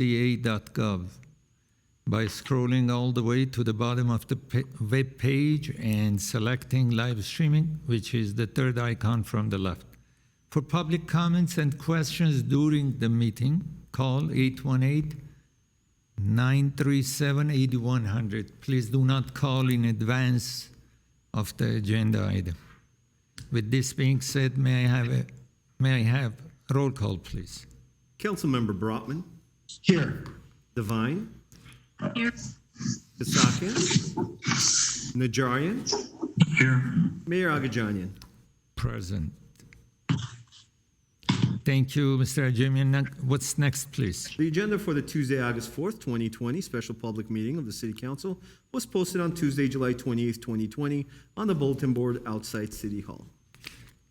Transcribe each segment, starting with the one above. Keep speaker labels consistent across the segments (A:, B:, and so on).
A: ca.gov by scrolling all the way to the bottom of the web page and selecting live streaming, which is the third icon from the left. For public comments and questions during the meeting, call 818-937-8100. Please do not call in advance of the agenda item. With this being said, may I have roll call, please?
B: Councilmember Brotman.
C: Here.
B: Devine.
D: Here.
B: Kasakian. Najarian.
C: Here.
B: Mayor Agajanian.
A: Present. Thank you, Mr. Ajamian. What's next, please?
B: The agenda for the Tuesday, August 4th, 2020 special public meeting of the City Council was posted on Tuesday, July 28th, 2020 on the bulletin board outside City Hall.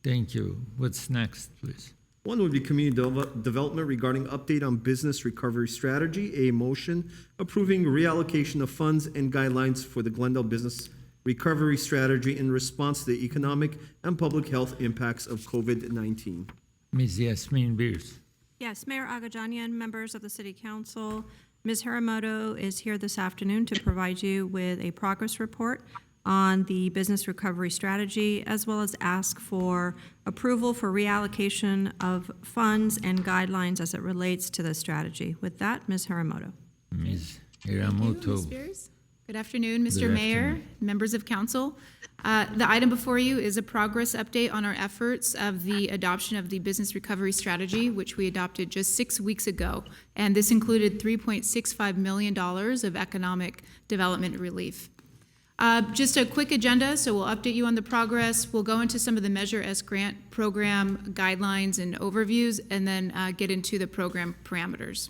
A: Thank you. What's next, please?
B: One would be community development regarding update on business recovery strategy, a motion approving reallocation of funds and guidelines for the Glendale business recovery strategy in response to the economic and public health impacts of COVID-19.
A: Ms. Yasmin Beers.
D: Yes, Mayor Agajanian, members of the City Council, Ms. Hiramoto is here this afternoon to provide you with a progress report on the business recovery strategy, as well as ask for approval for reallocation of funds and guidelines as it relates to the strategy. With that, Ms. Hiramoto.
A: Ms.
E: Thank you,
A: Hiramoto.
E: Ms. Spears. Good afternoon, Mr.
A: Good
E: Mayor,
A: afternoon.
E: members of council. The item before you is a progress update on our efforts of the adoption of the business recovery strategy, which we adopted just 6 weeks ago. And this included $3.65 million of economic development relief. Just a quick agenda, so we'll update you on the progress. We'll go into some of the Measure S grant program guidelines and overviews, and then get into the program parameters.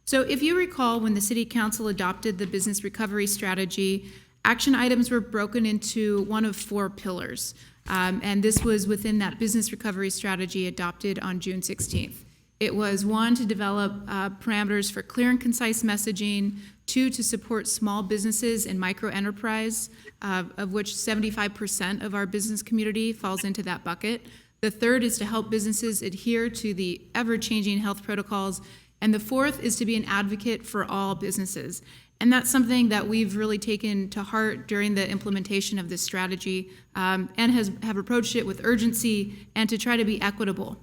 E: So if you recall, when the City Council adopted the business recovery strategy, action items were broken into one of 4 pillars. And this was within that business recovery strategy adopted on June 16th. It was 1, to develop parameters for clear and concise messaging, 2, to support small businesses and micro enterprise, of which 75% of our business community falls into that bucket. The 3rd is to help businesses adhere to the ever-changing health protocols. And the 4th is to be an advocate for all businesses. And that's something that we've really taken to heart during the implementation of this strategy, and have approached it with urgency and to try to be equitable.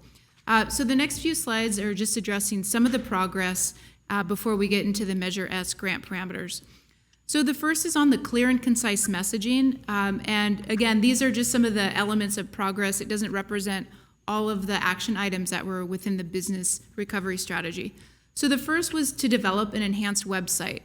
E: So the next few slides are just addressing some of the progress before we get into the Measure S grant parameters. So the first is on the clear and concise messaging. And again, these are just some of the elements of progress. It doesn't represent all of the action items that were within the business recovery strategy. So the first was to develop an enhanced website.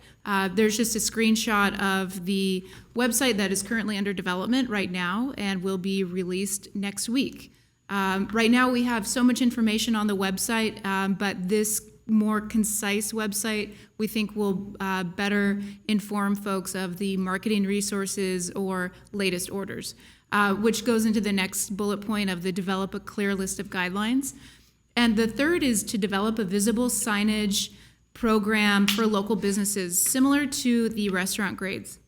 E: There's just a screenshot of the website that is currently under development right now and will be released next week. Right now we have so much information on the website, but this more concise website we think will better inform folks of the marketing resources or latest orders. Which goes into the next bullet point of the develop a clear list of guidelines. And the 3rd is to develop a visible signage program for local businesses, similar to the restaurant grades.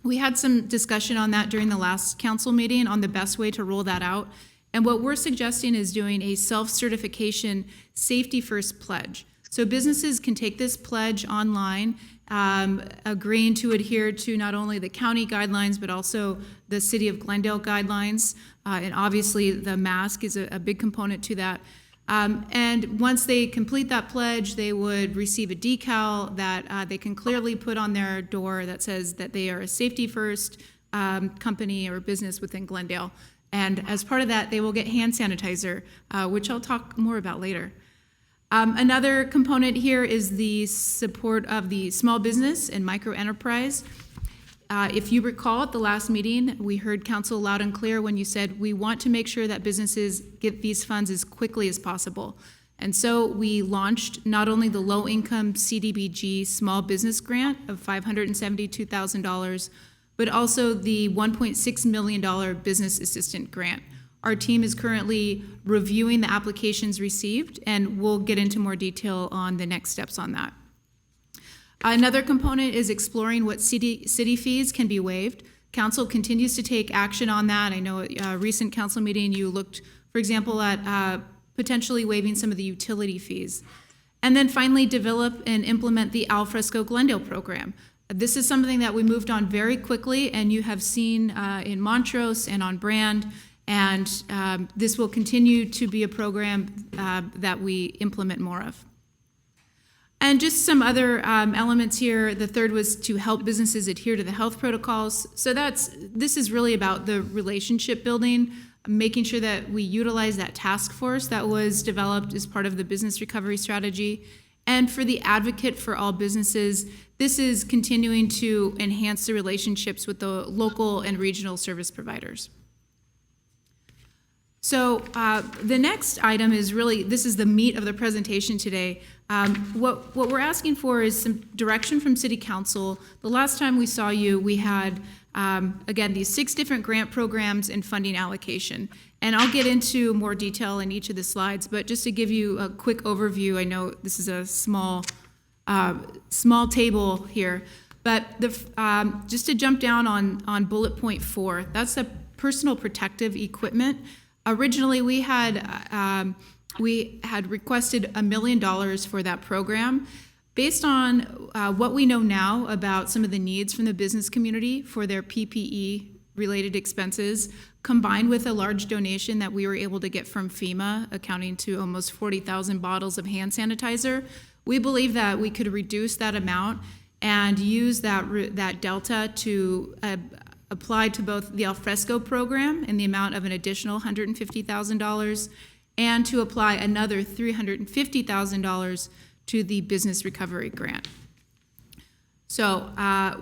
E: We had some discussion on that during the last council meeting on the best way to roll that out. And what we're suggesting is doing a self-certification safety first pledge. So businesses can take this pledge online, agreeing to adhere to not only the county guidelines, but also the City of Glendale guidelines. And obviously the mask is a big component to that. And once they complete that pledge, they would receive a decal that they can clearly put on their door that says that they are a safety first company or business within Glendale. And as part of that, they will get hand sanitizer, which I'll talk more about later. Another component here is the support of the small business and micro enterprise. If you recall at the last meeting, we heard council loud and clear when you said we want to make sure that businesses get these funds as quickly as possible. And so we launched not only the low-income CDBG small business grant of $572,000, but also the $1.6 million business assistant grant. Our team is currently reviewing the applications received, and we'll get into more detail on the next steps on that. Another component is exploring what city fees can be waived. Council continues to take action on that. I know at a recent council meeting you looked, for example, at potentially waiving some of the utility fees. And then finally, develop and implement the FRESCO Glendale program. This is something that we moved on very quickly, and you have seen in Montrose and on Brand, and this will continue to be a program that we implement more of. And just some other elements here. The third was to help businesses adhere to the health protocols. So this is really about the relationship building, making sure that we utilize that task force that was developed as part of the business recovery strategy. And for the advocate for all businesses, this is continuing to enhance the relationships with the local and regional service providers. So the next item is really, this is the meat of the presentation today. What we're asking for is some direction from City Council. The last time we saw you, we had, again, these 6 different grant programs and funding allocation. And I'll get into more detail in each of the slides, but just to give you a quick overview, I know this is a small table here, but just to jump down on bullet point 4, that's the personal protective equipment. Originally, we had requested $1 million for that program. Based on what we know now about some of the needs from the business community for their PPE-related expenses, combined with a large donation that we were able to get from FEMA, accounting to almost 40,000 bottles of hand sanitizer, we believe that we could reduce that amount and use that delta to apply to both the FRESCO program in the amount of an additional $150,000 and to apply another $350,000 to the business recovery grant. So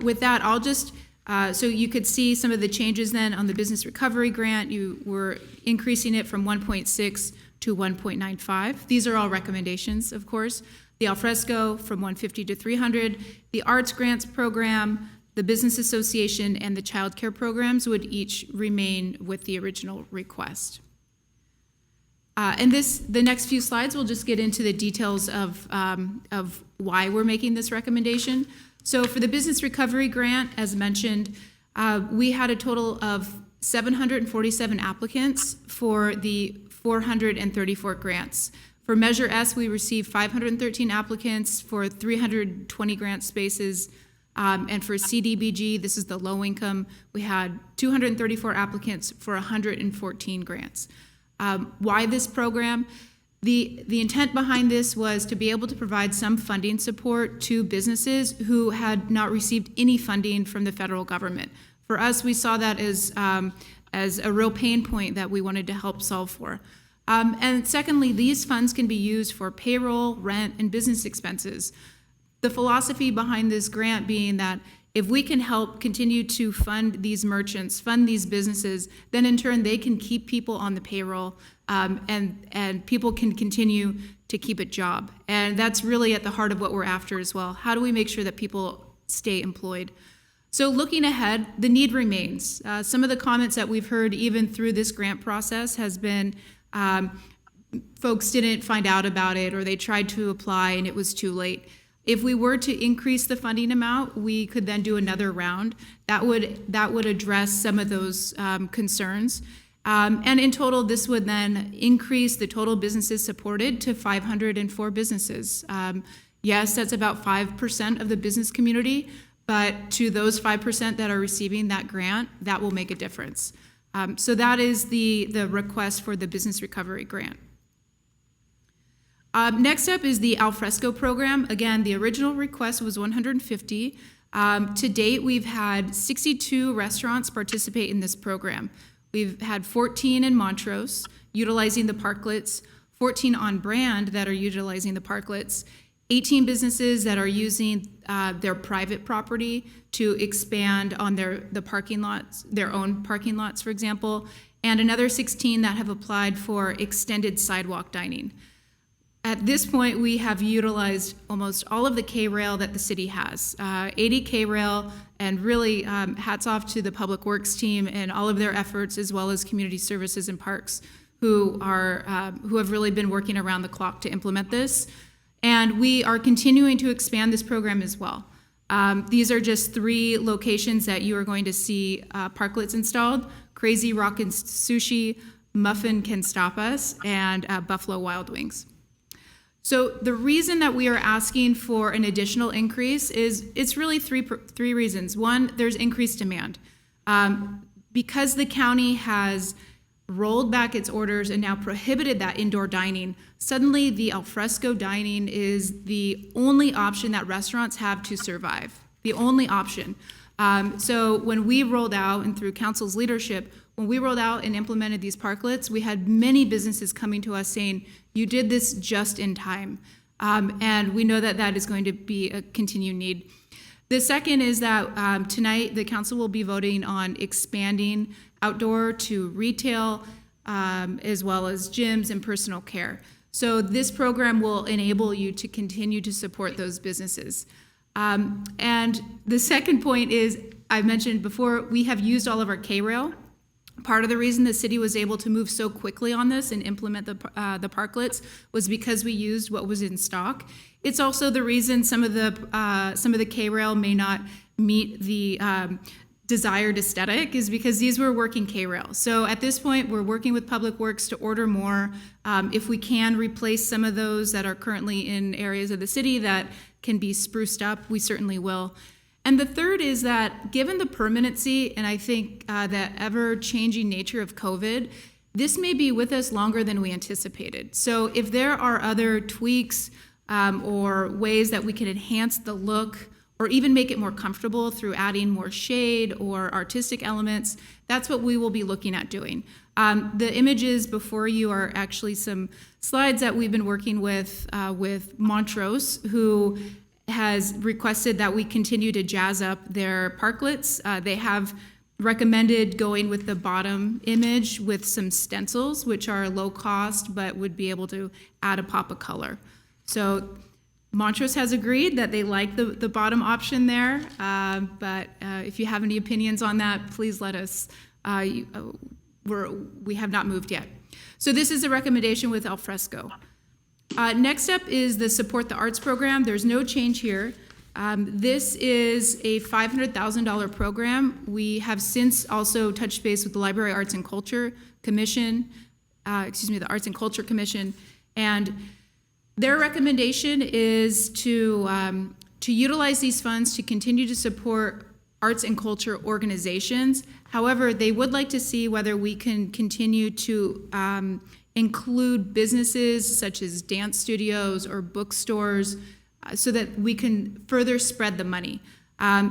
E: with that, I'll just, so you could see some of the changes then on the business recovery grant. You were increasing it from 1.6 to 1.95. These are all recommendations, of course. The FRESCO from 150 to 300. The arts grants program, the business association, and the childcare programs would each remain with the original request. And the next few slides will just get into the details of why we're making this recommendation. So for the business recovery grant, as mentioned, we had a total of 747 applicants for the 434 grants. For Measure S, we received 513 applicants for 320 grant spaces. And for CDBG, this is the low income, we had 234 applicants for 114 grants. Why this program? The intent behind this was to be able to provide some funding support to businesses who had not received any funding from the federal government. For us, we saw that as a real pain point that we wanted to help solve for. And secondly, these funds can be used for payroll, rent, and business expenses. The philosophy behind this grant being that if we can help continue to fund these merchants, fund these businesses, then in turn they can keep people on the payroll, and people can continue to keep a job. And that's really at the heart of what we're after as well. How do we make sure that people stay employed? So looking ahead, the need remains. Some of the comments that we've heard even through this grant process has been folks didn't find out about it, or they tried to apply and it was too late. If we were to increase the funding amount, we could then do another round. That would address some of those concerns. And in total, this would then increase the total businesses supported to 504 businesses. Yes, that's about 5% of the business community, but to those 5% that are receiving that grant, that will make a difference. So that is the request for the business recovery grant. Next up is the FRESCO program. Again, the original request was 150. To date, we've had 62 restaurants participate in this program. We've had 14 in Montrose utilizing the parklets, 14 on Brand that are utilizing the parklets, 18 businesses that are using their private property to expand on the parking lots, their own parking lots, for example, and another 16 that have applied for extended sidewalk dining. At this point, we have utilized almost all of the K-rail that the city has, 80 K-rail, and really hats off to the Public Works team and all of their efforts, as well as Community Services and Parks, who have really been working around the clock to implement this. And we are continuing to expand this program as well. These are just 3 locations that you are going to see parklets installed: Crazy Rockin' Sushi, Muffin Can Stop Us, and Buffalo Wild Wings. So the reason that we are asking for an additional increase is it's really three reasons. One, there's increased demand. Because the county has rolled back its orders and now prohibited that indoor dining, suddenly the alfresco dining is the only option that restaurants have to survive, the only option. So when we rolled out, and through council's leadership, when we rolled out and implemented these parklets, we had many businesses coming to us saying, you did this just in time. And we know that that is going to be a continued need. The second is that tonight the council will be voting on expanding outdoor to retail, as well as gyms and personal care. So this program will enable you to continue to support those businesses. And the second point is, I mentioned before, we have used all of our K-Rail. Part of the reason the city was able to move so quickly on this and implement the parklets was because we used what was in stock. It's also the reason some of the K-Rail may not meet the desired aesthetic, is because these were working K-Rail. So at this point, we're working with Public Works to order more. If we can replace some of those that are currently in areas of the city that can be spruced up, we certainly will. And the third is that given the permanency and I think the ever-changing nature of COVID, this may be with us longer than we anticipated. So if there are other tweaks or ways that we can enhance the look or even make it more comfortable through adding more shade or artistic elements, that's what we will be looking at doing. The images before you are actually some slides that we've been working with Montrose, who has requested that we continue to jazz up their parklets. They have recommended going with the bottom image with some stencils, which are low cost, but would be able to add a pop of color. So Montrose has agreed that they like the bottom option there, but if you have any opinions on that, please let us. We have not moved yet. So this is a recommendation with Alfresco. Next up is the Support the Arts program. There's no change here. This is a $500,000 program. We have since also touched base with the Library Arts and Culture Commission, the Arts and Culture Commission, and their recommendation is to utilize these funds to continue to support arts and culture organizations. However, they would like to see whether we can continue to include businesses such as dance studios or bookstores so that we can further spread the money.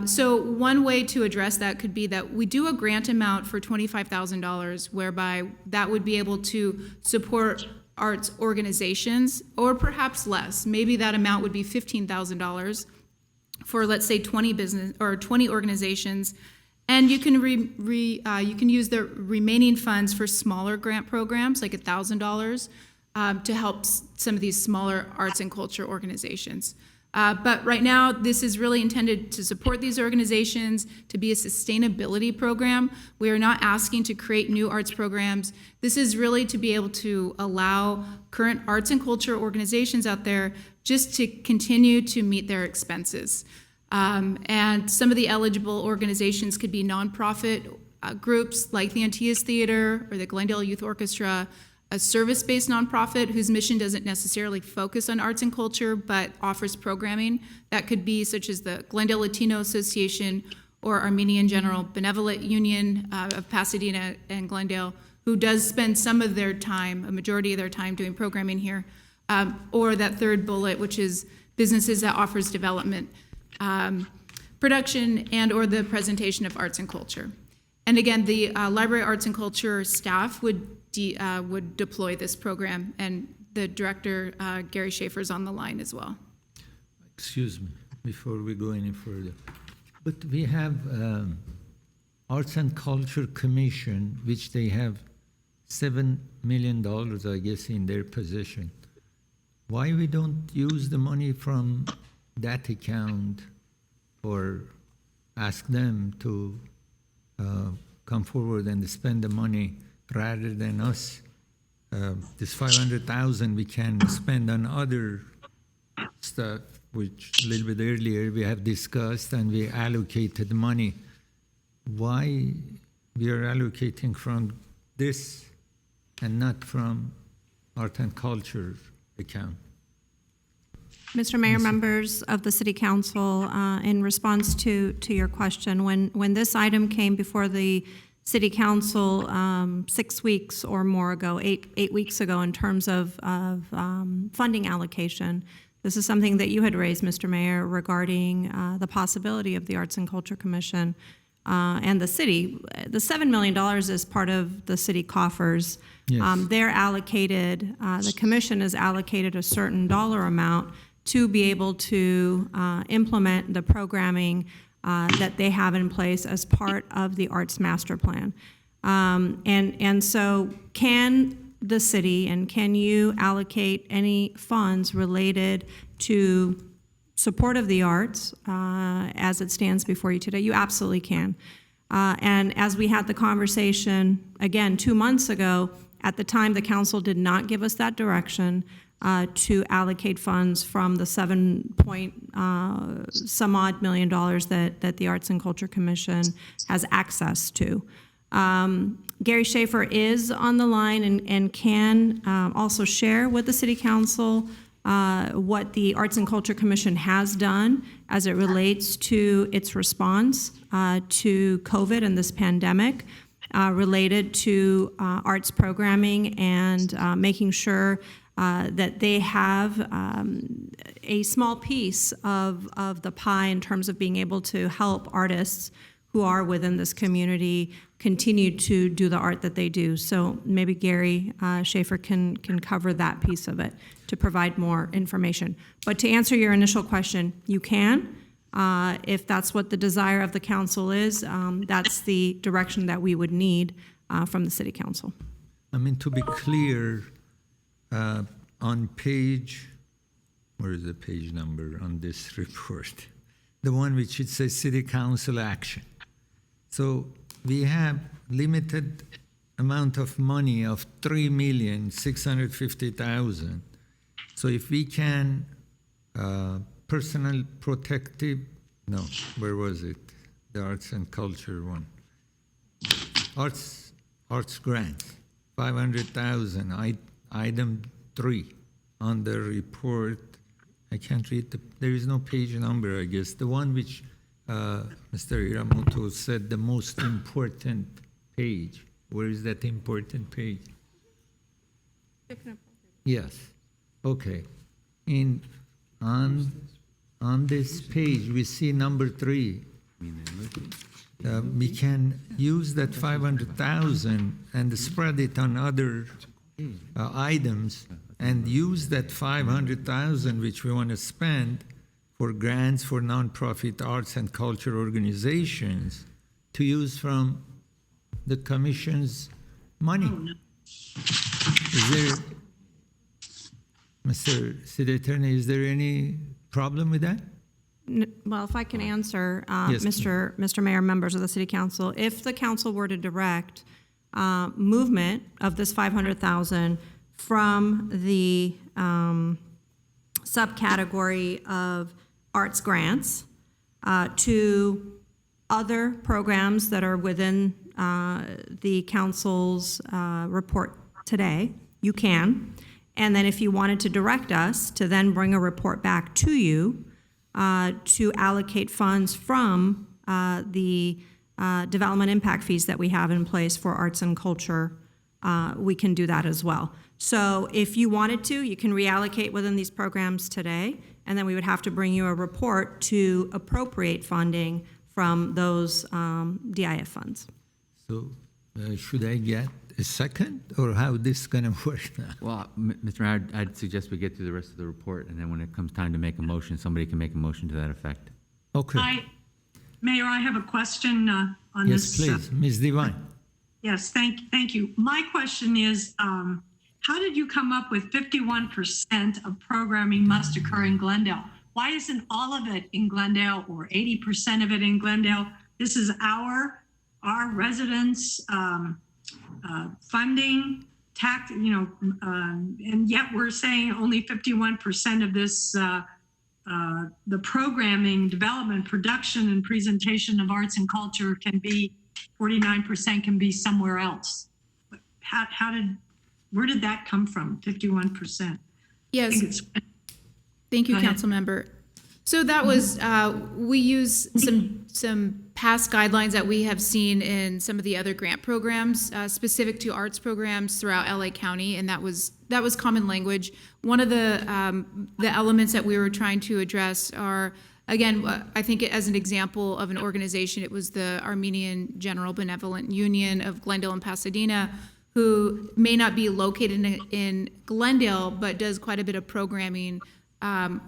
E: So one way to address that could be that we do a grant amount for $25,000, whereby that would be able to support arts organizations, or perhaps less. Maybe that amount would be $15,000 for, let's say, 20 business or 20 organizations. And you can you can use the remaining funds for smaller grant programs, like $1,000, to help some of these smaller arts and culture organizations. But right now, this is really intended to support these organizations, to be a sustainability program. We are not asking to create new arts programs. This is really to be able to allow current arts and culture organizations out there just to continue to meet their expenses. And some of the eligible organizations could be nonprofit groups like the Antilles Theater or the Glendale Youth Orchestra, a service-based nonprofit whose mission doesn't necessarily focus on arts and culture but offers programming. That could be such as the Glendale Latino Association or Armenian General Benevolent Union of Pasadena and Glendale, who does spend some of their time, a majority of their time, doing programming here. Or that third bullet, which is businesses that offers development, production, and or the presentation of arts and culture. And again, the Library Arts and Culture staff would deploy this program, and the director, Gary Schaefer's on the line as well.
A: Excuse me, before we go any further. But we have Arts and Culture Commission, which they have $7 million, I guess, in their possession. Why we don't use the money from that account or ask them to come forward and spend the money rather than us? This $500,000 we can spend on other stuff, which a little bit earlier we have discussed, and we allocated money. Why we are allocating from this and not from art and culture account?
D: Mr. Mayor, members of the City Council, in response to your question, when this item came before the City Council 6 weeks or more ago, eight weeks ago, in terms of funding allocation, this is something that you had raised, Mr. Mayor, regarding the possibility of the Arts and Culture Commission and the city. The $7 million is part of the city coffers.
A: Yes.
D: They're allocated, the commission is allocated a certain dollar amount to be able to implement the programming that they have in place as part of the Arts Master Plan. And so can the city and can you allocate any funds related to support of the arts as it stands before you today? You absolutely can. And as we had the conversation, again, 2 months ago, at the time, the council did not give us that direction to allocate funds from the some odd million dollars that the Arts and Culture Commission has access to. Gary Schaefer is on the line and can also share with the City Council what the Arts and Culture Commission has done as it relates to its response to COVID and this pandemic related to arts programming and making sure that they have a small piece of the pie in terms of being able to help artists who are within this community continue to do the art that they do. So maybe Gary Schaefer can cover that piece of it to provide more information. But to answer your initial question, you can. If that's what the desire of the council is, that's the direction that we would need from the City Council.
A: I mean, to be clear, on page, where is the page number on this report? The one which it says City Council action. So we have limited amount of money of $3,650,000. So if we can, personal protective, no, where was it? The arts and culture one. Arts grants, 500,000, item 3 on the report. I can't read there is no page number, I guess. The one which Mr. Hiramoto said the most important page. Where is that important page? Yes. Okay. On this page, we see number 3. We can use that 500,000 and spread it on other items and use that 500,000 which we want to spend for grants for nonprofit arts and culture organizations to use from the commission's money. Is there, Mr. City Attorney, is there any problem with that?
D: Well, if I can answer,
A: Yes,
D: Mr. Mayor, members of the City Council, if the council were to direct movement of this 500,000 from the subcategory of arts grants to other programs that are within the council's report today, you can. And then if you wanted to direct us to then bring a report back to you to allocate funds from the development impact fees that we have in place for arts and culture, we can do that as well. So if you wanted to, you can reallocate within these programs today, and then we would have to bring you a report to appropriate funding from those DIF funds.
A: So should I get a second, or how this is going to work now?
C: Well, Mr. Mayor, I'd suggest we get through the rest of the report, and then when it comes time to make a motion, somebody can make a motion to that effect.
A: Okay.
F: Mayor, I have a question on
A: Yes,
F: this.
A: please. Ms. Devine.
F: Yes, thank you. My question is, how did you come up with 51% of programming must occur in Glendale? Why isn't all of it in Glendale or 80% of it in Glendale? This is our residents' funding, tax, and yet we're saying only 51% of this, the programming, development, production, and presentation of arts and culture can be 49% can be somewhere else. Where did that come from? 51%.
E: Yes, Thank you,
F: Go ahead.
E: Councilmember. So that was, we use some past guidelines that we have seen in some of the other grant programs, specific to arts programs throughout LA County, and that was common language. One of the elements that we were trying to address are, again, I think as an example of an organization, it was the Armenian General Benevolent Union of Glendale and Pasadena, who may not be located in Glendale, but does quite a bit of programming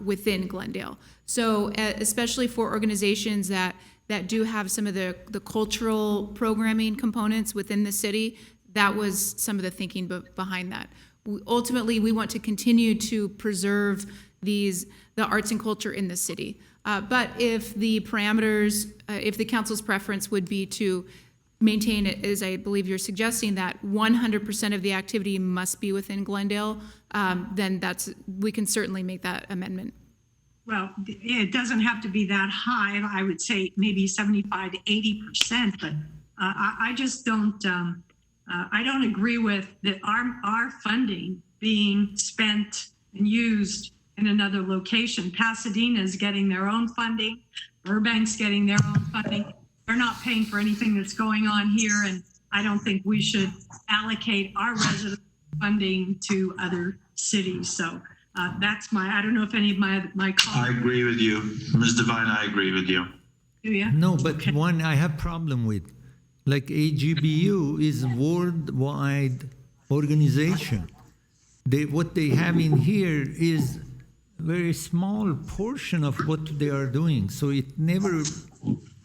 E: within Glendale. So especially for organizations that do have some of the cultural programming components within the city, that was some of the thinking behind that. Ultimately, we want to continue to preserve the arts and culture in the city. But if the parameters, if the council's preference would be to maintain it, as I believe you're suggesting, that 100% of the activity must be within Glendale, then we can certainly make that amendment.
F: Well, it doesn't have to be that high. I would say maybe 75 to 80%, but I just don't, I don't agree with our funding being spent and used in another location. Pasadena is getting their own funding. Burbank's getting their own funding. They're not paying for anything that's going on here, and I don't think we should allocate our resident funding to other cities. So that's I don't know if any of my
G: I
F: colleagues.
G: agree with you. Ms. Devine, I agree with you.
F: Do you?
A: No, but one I have problem with, like AGBU is worldwide organization. What they have in here is very small portion of what they are doing. So it never,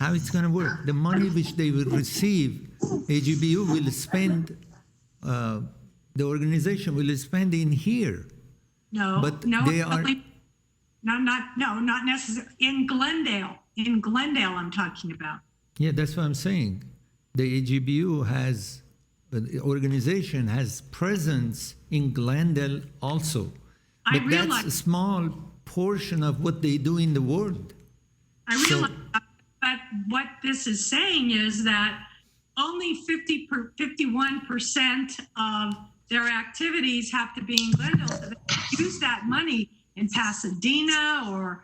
A: how it's going to work. The money which they will receive, AGBU will spend, the organization will spend in here.
F: No,
A: But
F: no,
A: they are-
F: not necessarily. In Glendale, I'm talking about.
A: Yeah, that's what I'm saying. The AGBU has, the organization has presence in Glendale also.
F: I
A: But that's a
F: realize-
A: small portion of what they do in the world.
F: I
A: So-
F: realize, but what this is saying is that only 51% of their activities have to be in Glendale. So they can use that money in Pasadena or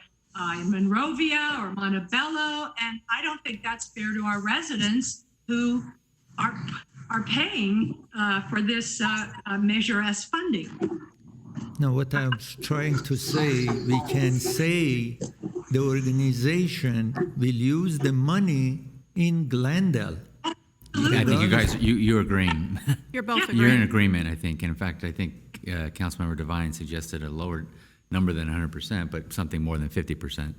F: in Monrovia or Montebello, and I don't think that's fair to our residents who are paying for this Measure S funding.
A: Now, what I'm trying to say, we can say the organization will use the money in Glendale.
C: I think you guys, you're agreeing.
D: You're both
C: You're in
D: agreeing.
C: agreement, I think. And in fact, I think Councilmember Devine suggested a lower number than 100%, but something more than 50%.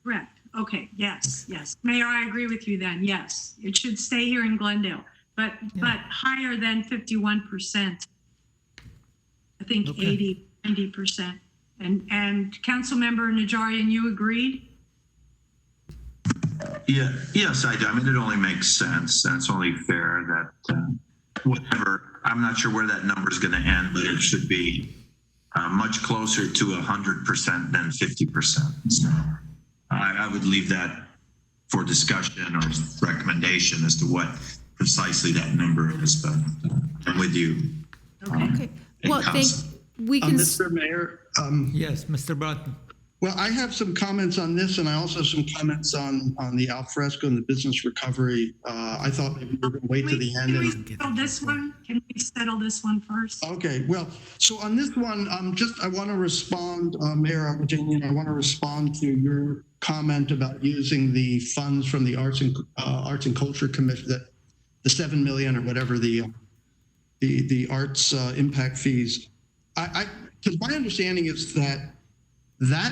F: Correct. Okay. Yes. Mayor, I agree with you then. Yes, it should stay here in Glendale, but higher than 51%. I think
A: Okay.
F: 80, 90%. And Councilmember Najarian, you agreed?
G: Yeah, yes, I do. I mean, it only makes sense. And it's only fair that whatever, I'm not sure where that number is going to end, but it should be much closer to 100% than 50%. So I would leave that for discussion or recommendation as to what precisely that number is, but I'm with you.
E: Okay. Well,
G: Council.
E: we can,
H: Mr. Mayor,
A: Yes, Mr. Broughton.
H: well, I have some comments on this, and I also have some comments on the FRESCO and the business recovery. I thought maybe we were going to wait to the end.
F: Can we
H: And,
F: settle this one? Can we settle this one first?
H: okay, well, so on this one, I want to respond, Mayor Agajanian, I want to respond to your comment about using the funds from the Arts and Culture Commission, the 7 million or whatever the arts impact fees. Because my understanding is that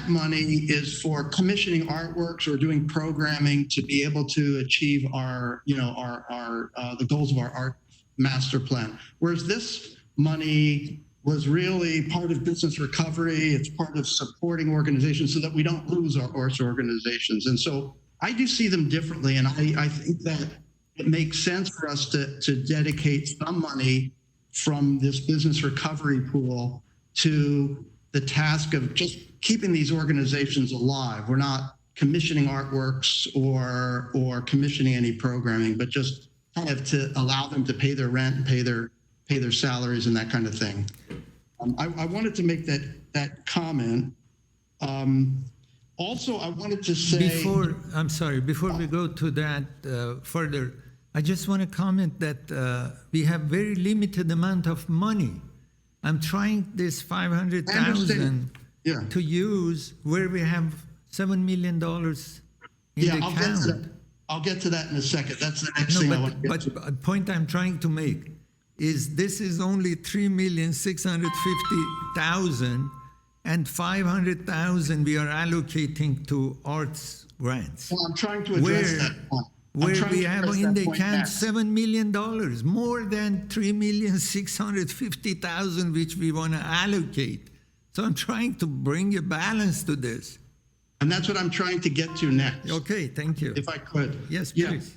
H: money is for commissioning artworks or doing programming to be able to achieve the goals of our art master plan. Whereas this money was really part of business recovery. It's part of supporting organizations so that we don't lose our arts organizations. And so I do see them differently. And I think that it makes sense for us to dedicate some money from this business recovery pool to the task of just keeping these organizations alive. We're not commissioning artworks or commissioning any programming, but just kind of to allow them to pay their rent, pay their salaries and that kind of thing. I wanted to make that comment. Also, I wanted to say.
A: Before we go to that further, I just want to comment that we have very limited amount of money. I'm trying this 500,000
H: Yeah.
A: to use where we have $7 million in the
H: I'll get to
A: account.
H: that. I'll get to that in a second. That's the next
A: No,
H: thing I want to get
A: but
H: to.
A: the point I'm trying to make is this is only 3,650,000 and 500,000 we are allocating to arts grants.
H: Well, I'm trying to address that point.
A: Where we have in the account
H: next.
A: $7 million, more than 3,650,000 which we want to allocate. So I'm trying to bring a balance to this.
H: And that's what I'm trying to get to next.
A: Okay, thank you.
H: If I could.
A: Yes,
H: Yeah.
A: please.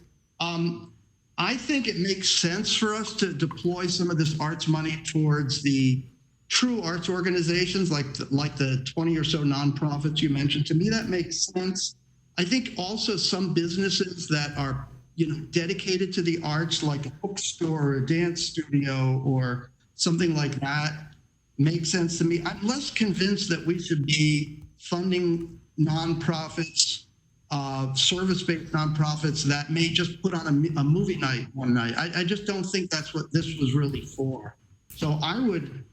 H: I think it makes sense for us to deploy some of this arts money towards the true arts organizations like the 20 or so nonprofits you mentioned. To me, that makes sense. I think also some businesses that are, dedicated to the arts, like a bookstore or a dance studio or something like that, makes sense to me. I'm less convinced that we should be funding nonprofits, service-based nonprofits that may just put on a movie night one night. I just don't think that's what this was really for. So I would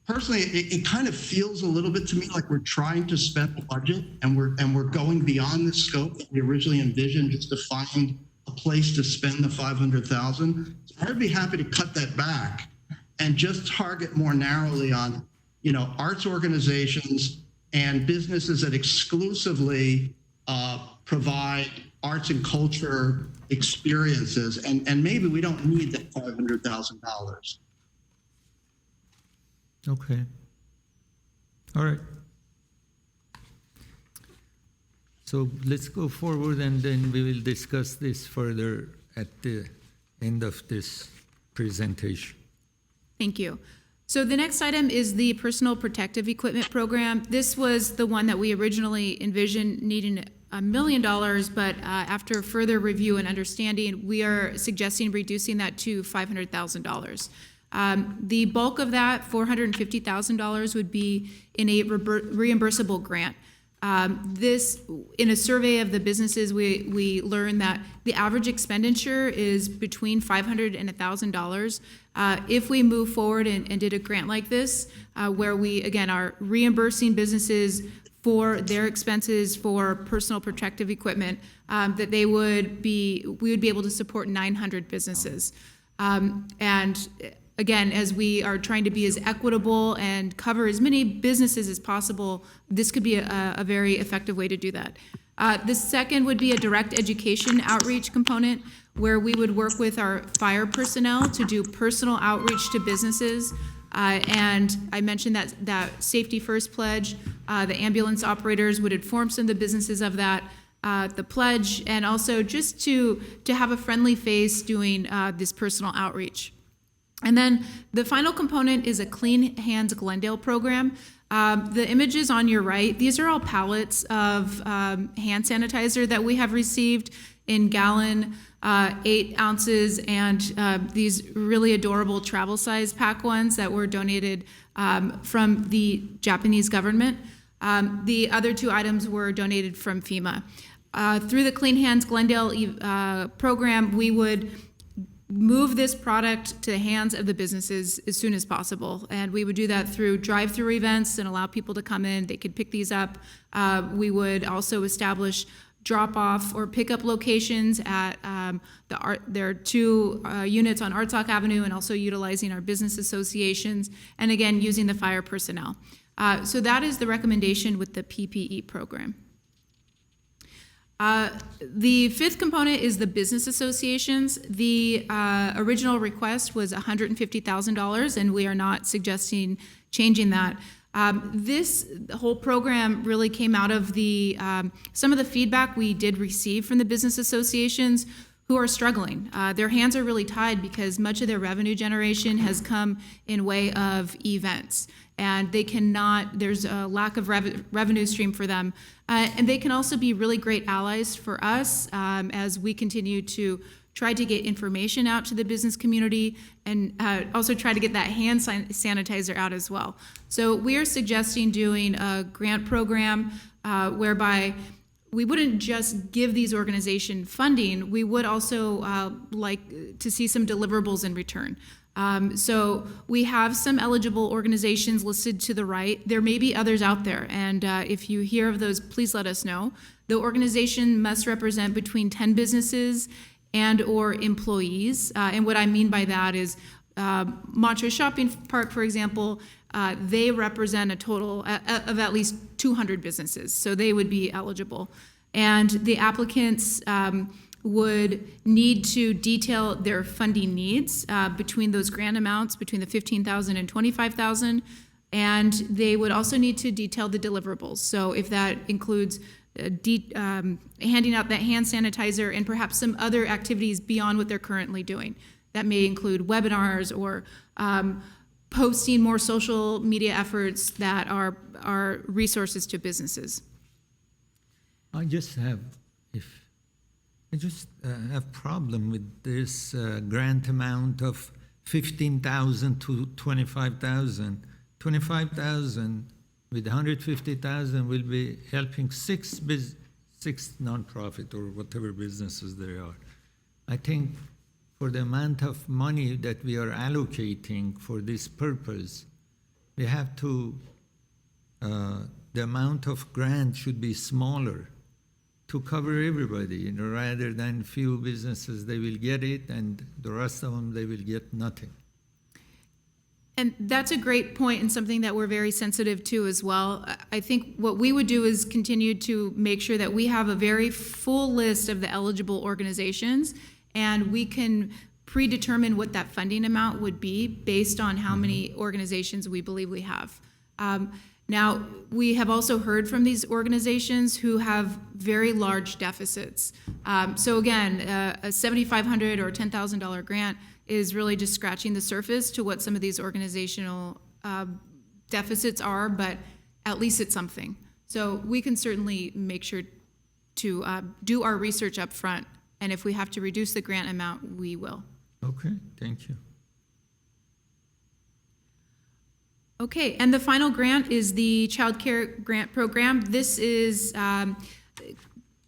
H: personally, it kind of feels a little bit to me like we're trying to spend the budget and we're going beyond the scope that we originally envisioned just to find a place to spend the 500,000. So I'd be happy to cut that back and just target more narrowly on, arts organizations and businesses that exclusively provide arts and culture experiences. And maybe we don't need that $500,000.
A: Okay. All right. So let's go forward and then we will discuss this further at the end of this presentation.
E: Thank you. So the next item is the personal protective equipment program. This was the one that we originally envisioned needing $1 million, but after further review and understanding, we are suggesting reducing that to $500,000. The bulk of that, $450,000, would be in a reimbursable grant. This, in a survey of the businesses, we learned that the average expenditure is between $500 and $1,000. If we move forward and did a grant like this, where we, again, are reimbursing businesses for their expenses for personal protective equipment, that we would be able to support 900 businesses. And again, as we are trying to be as equitable and cover as many businesses as possible, this could be a very effective way to do that. The second would be a direct education outreach component, where we would work with our fire personnel to do personal outreach to businesses. And I mentioned that safety first pledge. The ambulance operators would inform some of the businesses of that, the pledge, and also just to have a friendly face doing this personal outreach. And then the final component is a Clean Hands Glendale program. The images on your right, these are all pallets of hand sanitizer that we have received in gallon, 8 ounces, and these really adorable travel size pack ones that were donated from the Japanese government. The other 2 items were donated from FEMA. Through the Clean Hands Glendale program, we would move this product to the hands of the businesses as soon as possible. And we would do that through drive-through events and allow people to come in. They could pick these up. We would also establish drop-off or pickup locations at there are 2 units on Artsock Avenue, and also utilizing our business associations, and again, using the fire personnel. So that is the recommendation with the PPE program. The 5th component is the business associations. The original request was $150,000, and we are not suggesting changing that. This whole program really came out of the some of the feedback we did receive from the business associations who are struggling. Their hands are really tied because much of their revenue generation has come in way of events, and they cannot, there's a lack of revenue stream for them. And they can also be really great allies for us as we continue to tried to get information out to the business community, and also try to get that hand sanitizer out as well. So we are suggesting doing a grant program whereby we wouldn't just give these organizations funding, we would also like to see some deliverables in return. So we have some eligible organizations listed to the right. There may be others out there, and if you hear of those, please let us know. The organization must represent between 10 businesses and or employees. And what I mean by that is Montrose Shopping Park, for example, they represent a total of at least 200 businesses, so they would be eligible. And the applicants would need to detail their funding needs between those grant amounts, between the $15,000 and $25,000, and they would also need to detail the deliverables. So if that includes handing out that hand sanitizer and perhaps some other activities beyond what they're currently doing. That may include webinars or posting more social media efforts that are resources to businesses.
A: I just have problem with this grant amount of 15,000 to 25,000. 25,000 with 150,000 will be helping six nonprofit or whatever businesses there are. I think for the amount of money that we are allocating for this purpose, we have to, the amount of grant should be smaller to cover everybody, rather than few businesses, they will get it, and the rest of them, they will get nothing.
E: And that's a great point and something that we're very sensitive to as well. I think what we would do is continue to make sure that we have a very full list of the eligible organizations, and we can predetermine what that funding amount would be based on how many organizations we believe we have. Now, we have also heard from these organizations who have very large deficits. So again, a $7,500 or $10,000 grant is really just scratching the surface to what some of these organizational deficits are, but at least it's something. So we can certainly make sure to do our research up front, and if we have to reduce the grant amount, we will.
A: Okay, thank you.
E: Okay, and the final grant is the CHILDCARE grant program. This is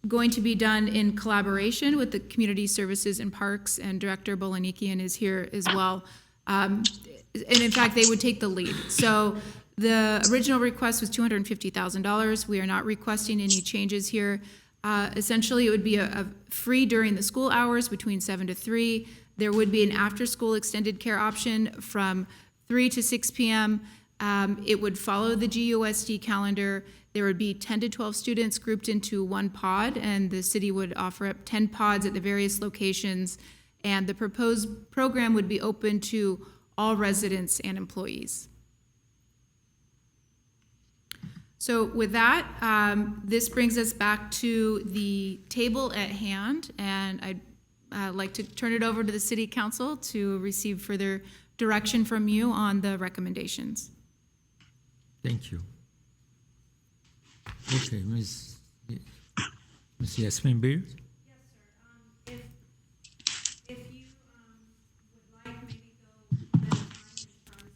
E: going to be done in collaboration with the Community Services and Parks, and Director Bolanikian is here as well. And in fact, they would take the lead. So the original request was $250,000. We are not requesting any changes here. Essentially, it would be a free during the school hours between 7 to 3. There would be an after-school extended care option from 3 to 6 p.m. It would follow the GUSD calendar. There would be 10 to 12 students grouped into one pod, and the city would offer up 10 pods at the various locations. And the proposed program would be open to all residents and employees. So with that, this brings us back to the table at hand, and I'd like to turn it over to the City Council to receive further direction from you on the recommendations.
A: Thank you. Okay, Ms. Yasmin Beard?
D: Yes, sir. If you would like, maybe go at a time in terms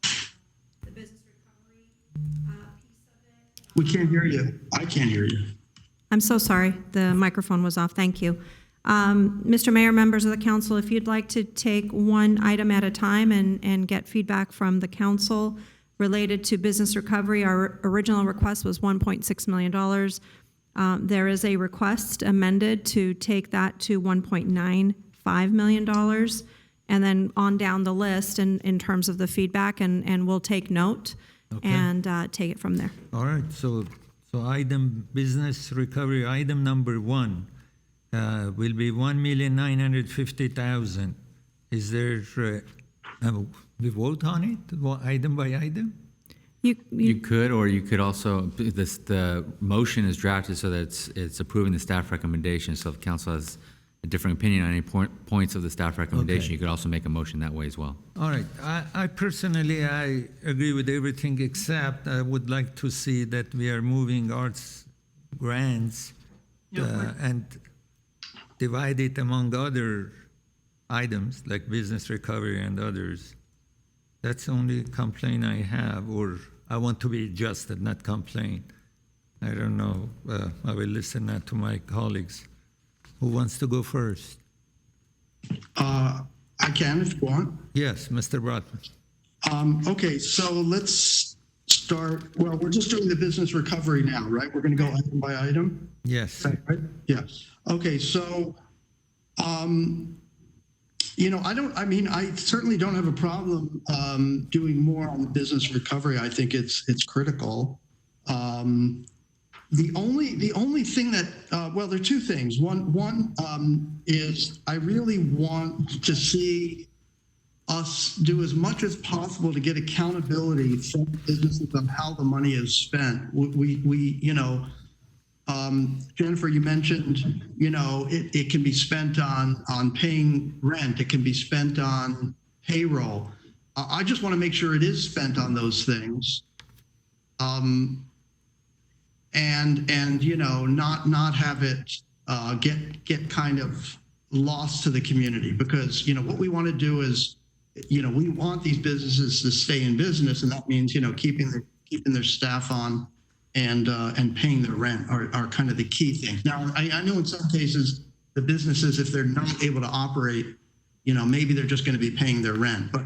D: of the business recovery piece of it.
H: We can't hear you. I can't hear you.
D: I'm so sorry. The microphone was off. Thank you. Mr. Mayor, members of the council, if you'd like to take one item at a time and get feedback from the council related to business recovery, our original request was $1.6 million. There is a request amended to take that to $1.95 million, and then on down the list in terms of the feedback, and we'll take note and take it from there.
A: All right, so item business recovery, item number 1 will be $1,950,000. Is there, we vote on it, item by item?
C: You could, or you could also, the motion is drafted so that it's approving the staff recommendation. So if council has a different opinion on any points of the staff recommendation, you could also make a motion that way as well.
A: All right, I personally, I agree with everything, except I would like to see that we are moving arts grants and divide it among other items like business recovery and others. That's the only complaint I have, or I want to be adjusted, not complain. I don't know. I will listen now to my colleagues. Who wants to go first?
H: I can if you want.
A: Yes, Mr. Brotman.
H: Okay, so let's start, well, we're just doing the business recovery now, right? We're going to go item by item?
A: Yes.
H: Right? Yeah. Okay, so, you know, I certainly don't have a problem doing more on the business recovery. I think it's critical. The only thing that, well, there are two things. One is I really want to see us do as much as possible to get accountability from businesses on how the money is spent. We you know, Jennifer, you mentioned, you know, it can be spent on paying rent. It can be spent on payroll. I just want to make sure it is spent on those things. And you know, not have it get kind of lost to the community, because, you know, what we want to do is, you know, we want these businesses to stay in business, and that means, you know, keeping their staff on and paying their rent are kind of the key things. Now, I know in some cases the businesses, if they're not able to operate, you know, maybe they're just going to be paying their rent, but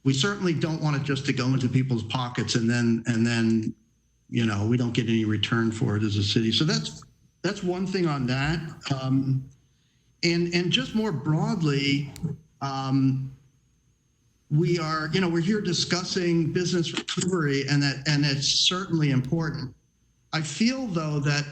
H: we certainly don't want it just to go into people's pockets and then you know, we don't get any return for it as a city. So that's one thing on that. And just more broadly, we are, you know, we're here discussing business recovery, and it's certainly important. I feel though that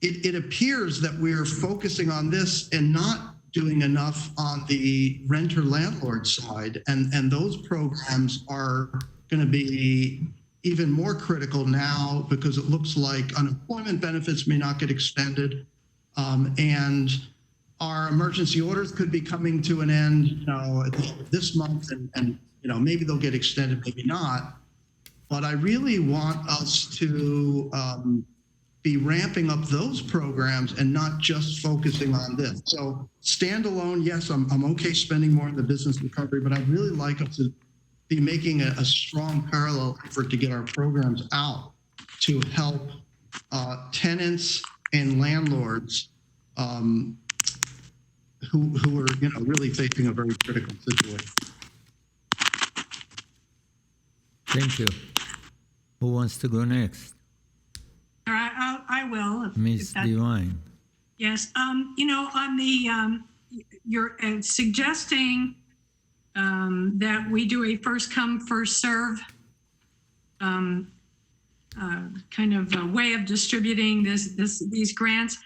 H: it appears that we're focusing on this and not doing enough on the renter landlord side, and those programs are going to be even more critical now, because it looks like unemployment benefits may not get extended, and our emergency orders could be coming to an end, you know, at the end of this month, and you know, maybe they'll get extended, maybe not. But I really want us to be ramping up those programs and not just focusing on this. So standalone, yes, I'm okay spending more on the business recovery, but I'd really like us to be making a strong parallel effort to get our programs out to help tenants and landlords who are, you know, really facing a very critical situation.
A: Thank you. Who wants to go next?
F: All right, I will.
A: Ms. Devine.
F: Yes, you know, on the, you're suggesting that we do a first come, first serve kind of a way of distributing these grants.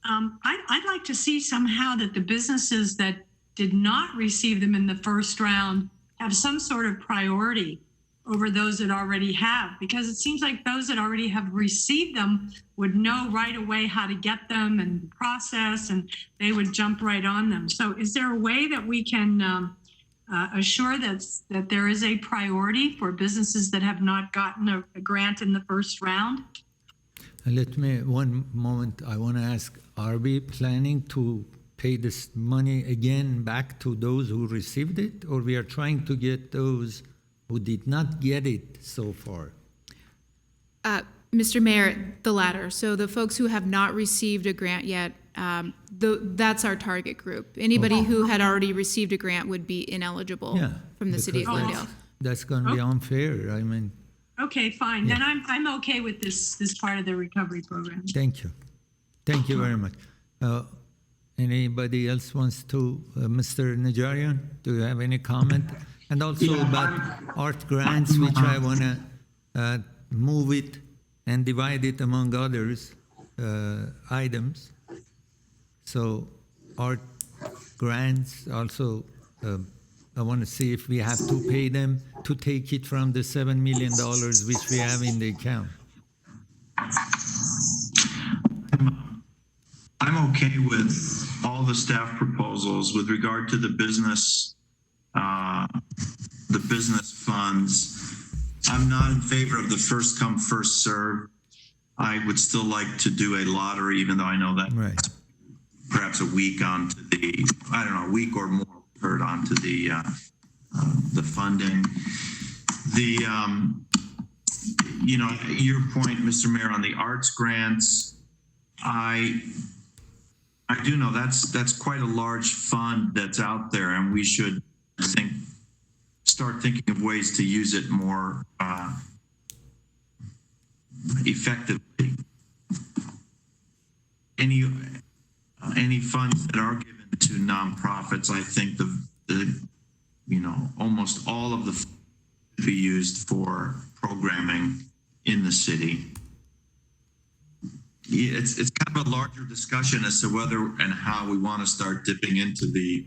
F: I'd like to see somehow that the businesses that did not receive them in the first round have some sort of priority over those that already have, because it seems like those that already have received them would know right away how to get them and process, and they would jump right on them. So is there a way that we can assure that there is a priority for businesses that have not gotten a grant in the first round?
A: Let me, one moment, I want to ask, are we planning to pay this money again back to those who received it, or we are trying to get those who did not get it so far?
E: Mr. Mayor, the latter. So the folks who have not received a grant yet, that's our target group. Anybody who had already received a grant would be ineligible from the city of
A: because
E: Glendale.
A: That's going to be unfair. I mean.
F: Okay, fine. Then I'm okay with this part of the recovery program.
A: Thank you. Thank you very much. Anybody else wants to, Mr. Najarian, do you have any comment? And also about art grants, which I want to move it and divide it among others items. So art grants also, I want to see if we have to pay them to take it from the $7 million which we have in the account.
G: I'm okay with all the staff proposals with regard to the business funds. I'm not in favor of the first come, first serve. I would still like to do a lottery, even though I know that perhaps a week onto the, I don't know, a week or more heard onto the funding. Your point, Mr. Mayor, on the arts grants, I do know that's quite a large fund that's out there, and we should start thinking of ways to use it more effectively. Any funds that are given to nonprofits, I think almost all of the funds should be used for programming in the city. It's kind of a larger discussion as to whether and how we want to start dipping into the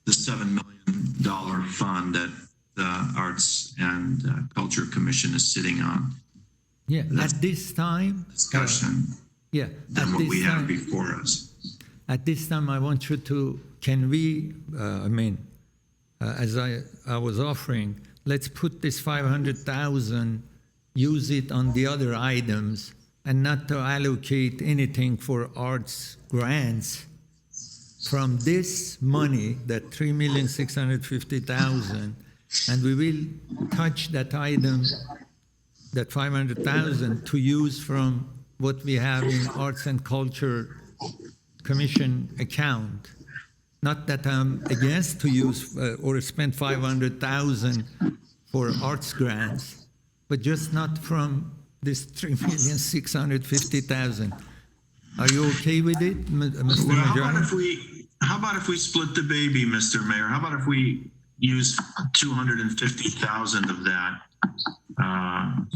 G: $7 million fund that the Arts and Culture Commission is sitting on.
A: Yeah, at this time.
G: Discussion
A: Yeah.
G: than what we have before us.
A: At this time, I want you to, can we, as I was offering, let's put this 500,000, use it on the other items and not to allocate anything for arts grants from this money, that 3,650,000, and we will touch that item, that 500,000, to use from what we have in Arts and Culture Commission account. Not that I'm against to use or spend 500,000 for arts grants, but just not from this 3,650,000. Are you okay with it, Mr.
G: Well,
A: Majority?
G: how about if we split the baby, Mr. Mayor? How about if we use 250,000 of that?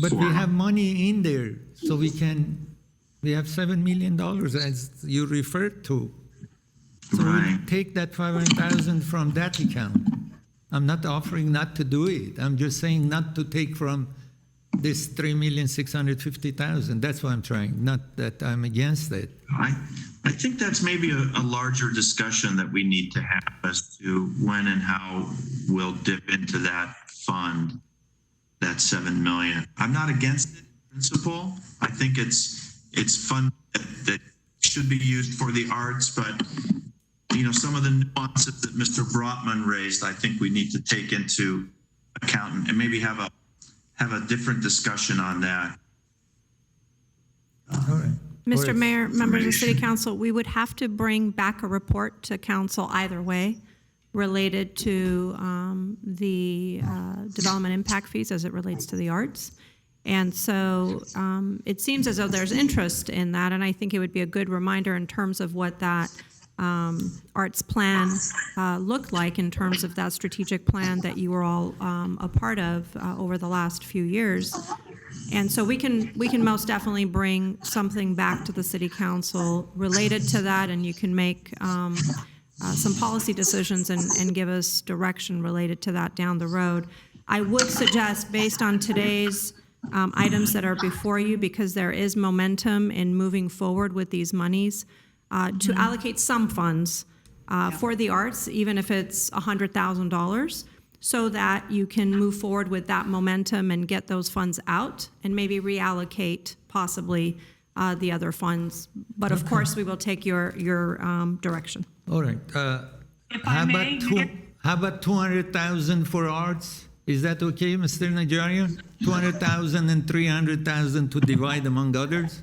A: But we have money in there, so we have $7 million as you referred to. So
G: Right.
A: we take that 500,000 from that account. I'm not offering not to do it. I'm just saying not to take from this 3,650,000. That's what I'm trying. Not that I'm against it.
G: I think that's maybe a larger discussion that we need to have as to when and how we'll dip into that fund, that 7 million. I'm not against it in principle. I think it's fund that should be used for the arts, but some of the nuances that Mr. Brotman raised, I think we need to take into account and maybe have a different discussion on that.
A: All right.
D: Mr.
A: Or-
D: Mayor, members of the City Council, we would have to bring back a report to council either way related to the development impact fees as it relates to the arts. And so it seems as though there's interest in that, and I think it would be a good reminder in terms of what that arts plan looked like in terms of that strategic plan that you were all a part of over the last few years. And so we can most definitely bring something back to the City Council related to that, and you can make some policy decisions and give us direction related to that down the road. I would suggest, based on today's items that are before you, because there is momentum in moving forward with these monies, to allocate some funds for the arts, even if it's $100,000, so that you can move forward with that momentum and get those funds out and maybe reallocate possibly the other funds. But of course, we will take your direction.
A: All right.
F: If I may,
A: How about 200,000 for arts? Is that okay, Mr. Najarian? 200,000 and 300,000 to divide among others?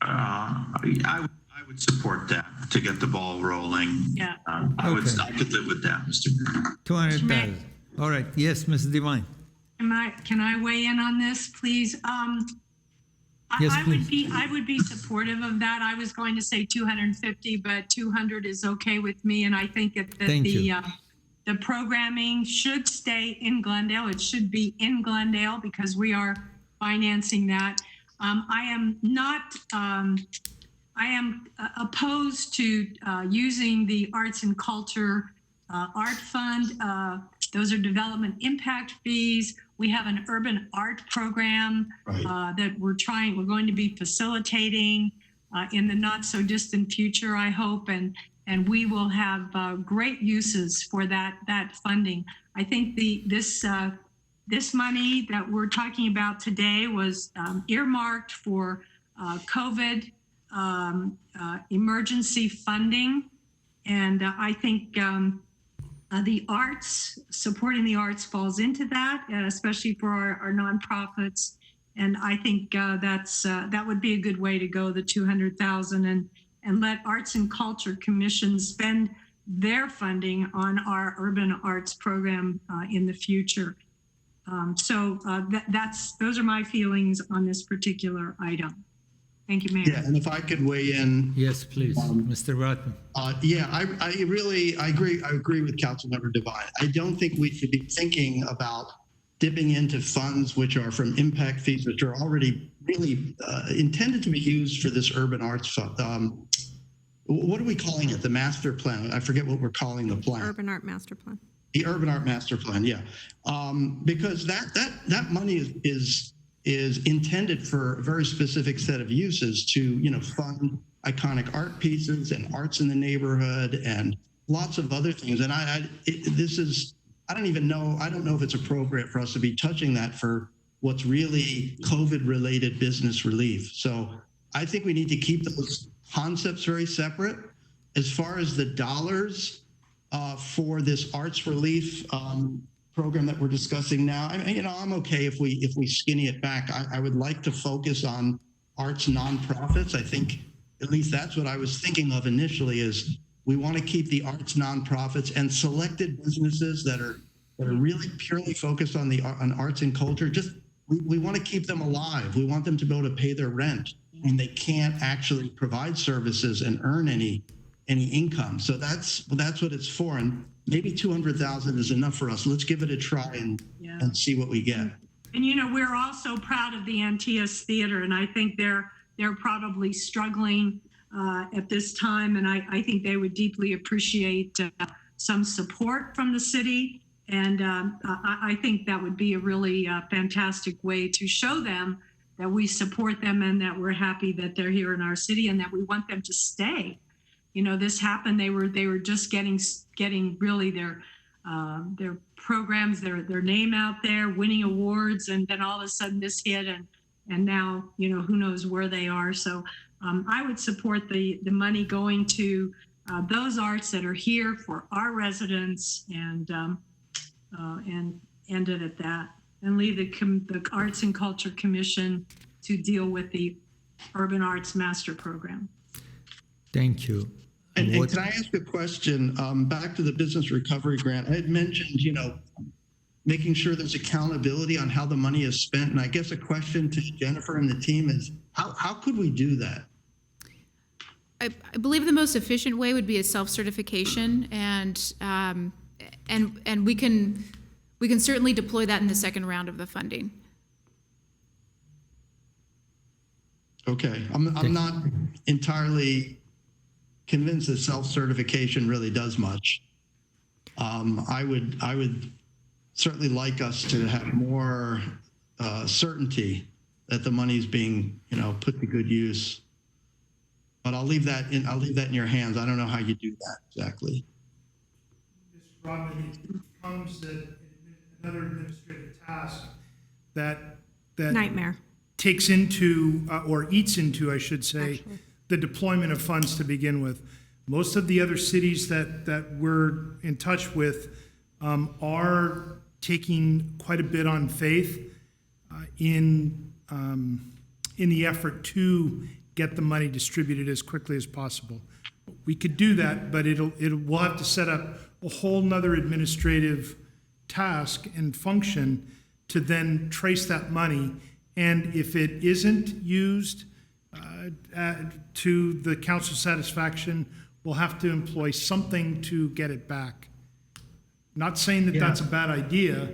G: I would support that to get the ball rolling.
F: Yeah.
G: I could live with that, Mr. Mayor.
A: 200,000. All right. Yes, Ms. Devine.
F: Can I weigh in on this, please?
A: Yes,
F: I
A: please.
F: would be supportive of that. I was going to say 250, but 200 is okay with me, and I think that
A: Thank you.
F: the programming should stay in Glendale. It should be in Glendale because we are financing that. I am opposed to using the Arts and Culture Art Fund. Those are development impact fees. We have an urban art program that we're going to be facilitating in the not so distant future, I hope, and we will have great uses for that funding. I think this money that we're talking about today was earmarked for COVID emergency funding. And I think the arts, supporting the arts falls into that, especially for our nonprofits. And I think that would be a good way to go, the 200,000, and let Arts and Culture Commission spend their funding on our urban arts program in the future. Those are my feelings on this particular item. Thank you, Mayor.
H: Yeah, and if I could weigh in.
A: Yes, please, Mr. Rodman.
H: Yeah, I agree. I agree with Councilmember Devine. I don't think we should be thinking about dipping into funds which are from impact fees, which are already really intended to be used for this urban arts fund. What are we calling it? The master plan? I forget what we're calling the plan.
D: Urban Art Master Plan.
H: The urban art master plan, yeah. Because that money is intended for a very specific set of uses to, fund iconic art pieces and arts in the neighborhood and lots of other things. And I don't know if it's appropriate for us to be touching that for what's really COVID-related business relief. So I think we need to keep those concepts very separate. As far as the dollars for this arts relief program that we're discussing now, I'm okay if we skinny it back. I would like to focus on arts nonprofits. I think at least that's what I was thinking of initially, is we want to keep the arts nonprofits and selected businesses that are really purely focused on arts and culture. We want to keep them alive. We want them to be able to pay their rent, and they can't actually provide services and earn any income. So that's what it's for. And maybe 200,000 is enough for us. Let's give it a try and see what we get.
F: And we're also proud of the Antilles Theater, and I think they're probably struggling at this time, and I think they would deeply appreciate some support from the city. And I think that would be a really fantastic way to show them that we support them and that we're happy that they're here in our city and that we want them to stay. This happened. They were just getting really their programs, their name out there, winning awards, and then all of a sudden this hit, and now who knows where they are. So I would support the money going to those arts that are here for our residents, and end it at that, and leave the Arts and Culture Commission to deal with the Urban Arts Master Program.
A: Thank you.
H: And can I ask a question? Back to the business recovery grant, I had mentioned, making sure there's accountability on how the money is spent. And I guess a question to Jennifer and the team is, how could we do that?
E: I believe the most efficient way would be a self-certification, and we can certainly deploy that in the second round of the funding. Okay, I'm not entirely convinced that self-certification really does much. I would certainly like us to have more certainty that the money's being put to good use. But I'll leave that in your hands. I don't know how you do that exactly.
I: Mr. Rodman, it becomes another administrative task that
D: Nightmare.
I: takes into or eats into, I should say, the deployment of funds to begin with. Most of the other cities that we're in touch with are taking quite a bit on faith in the effort to get the money distributed as quickly as possible. We could do that, but we'll have to set up a whole nother administrative task and function to then trace that money. And if it isn't used to the council's satisfaction, we'll have to employ something to get it back. Not saying that that's a bad idea,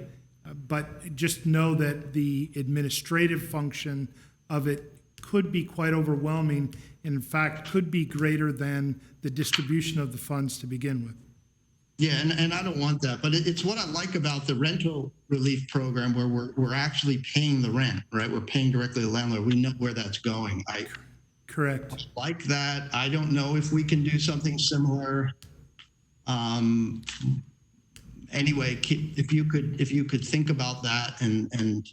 I: but just know that the administrative function of it could be quite overwhelming, and in fact could be greater than the distribution of the funds to begin with.
H: Yeah, and I don't want that, but it's what I like about the rental relief program, where we're actually paying the rent, right? We're paying directly the landlord. We know where that's going.
I: Correct.
H: I like that. I don't know if we can do something similar. Anyway, if you could think about that and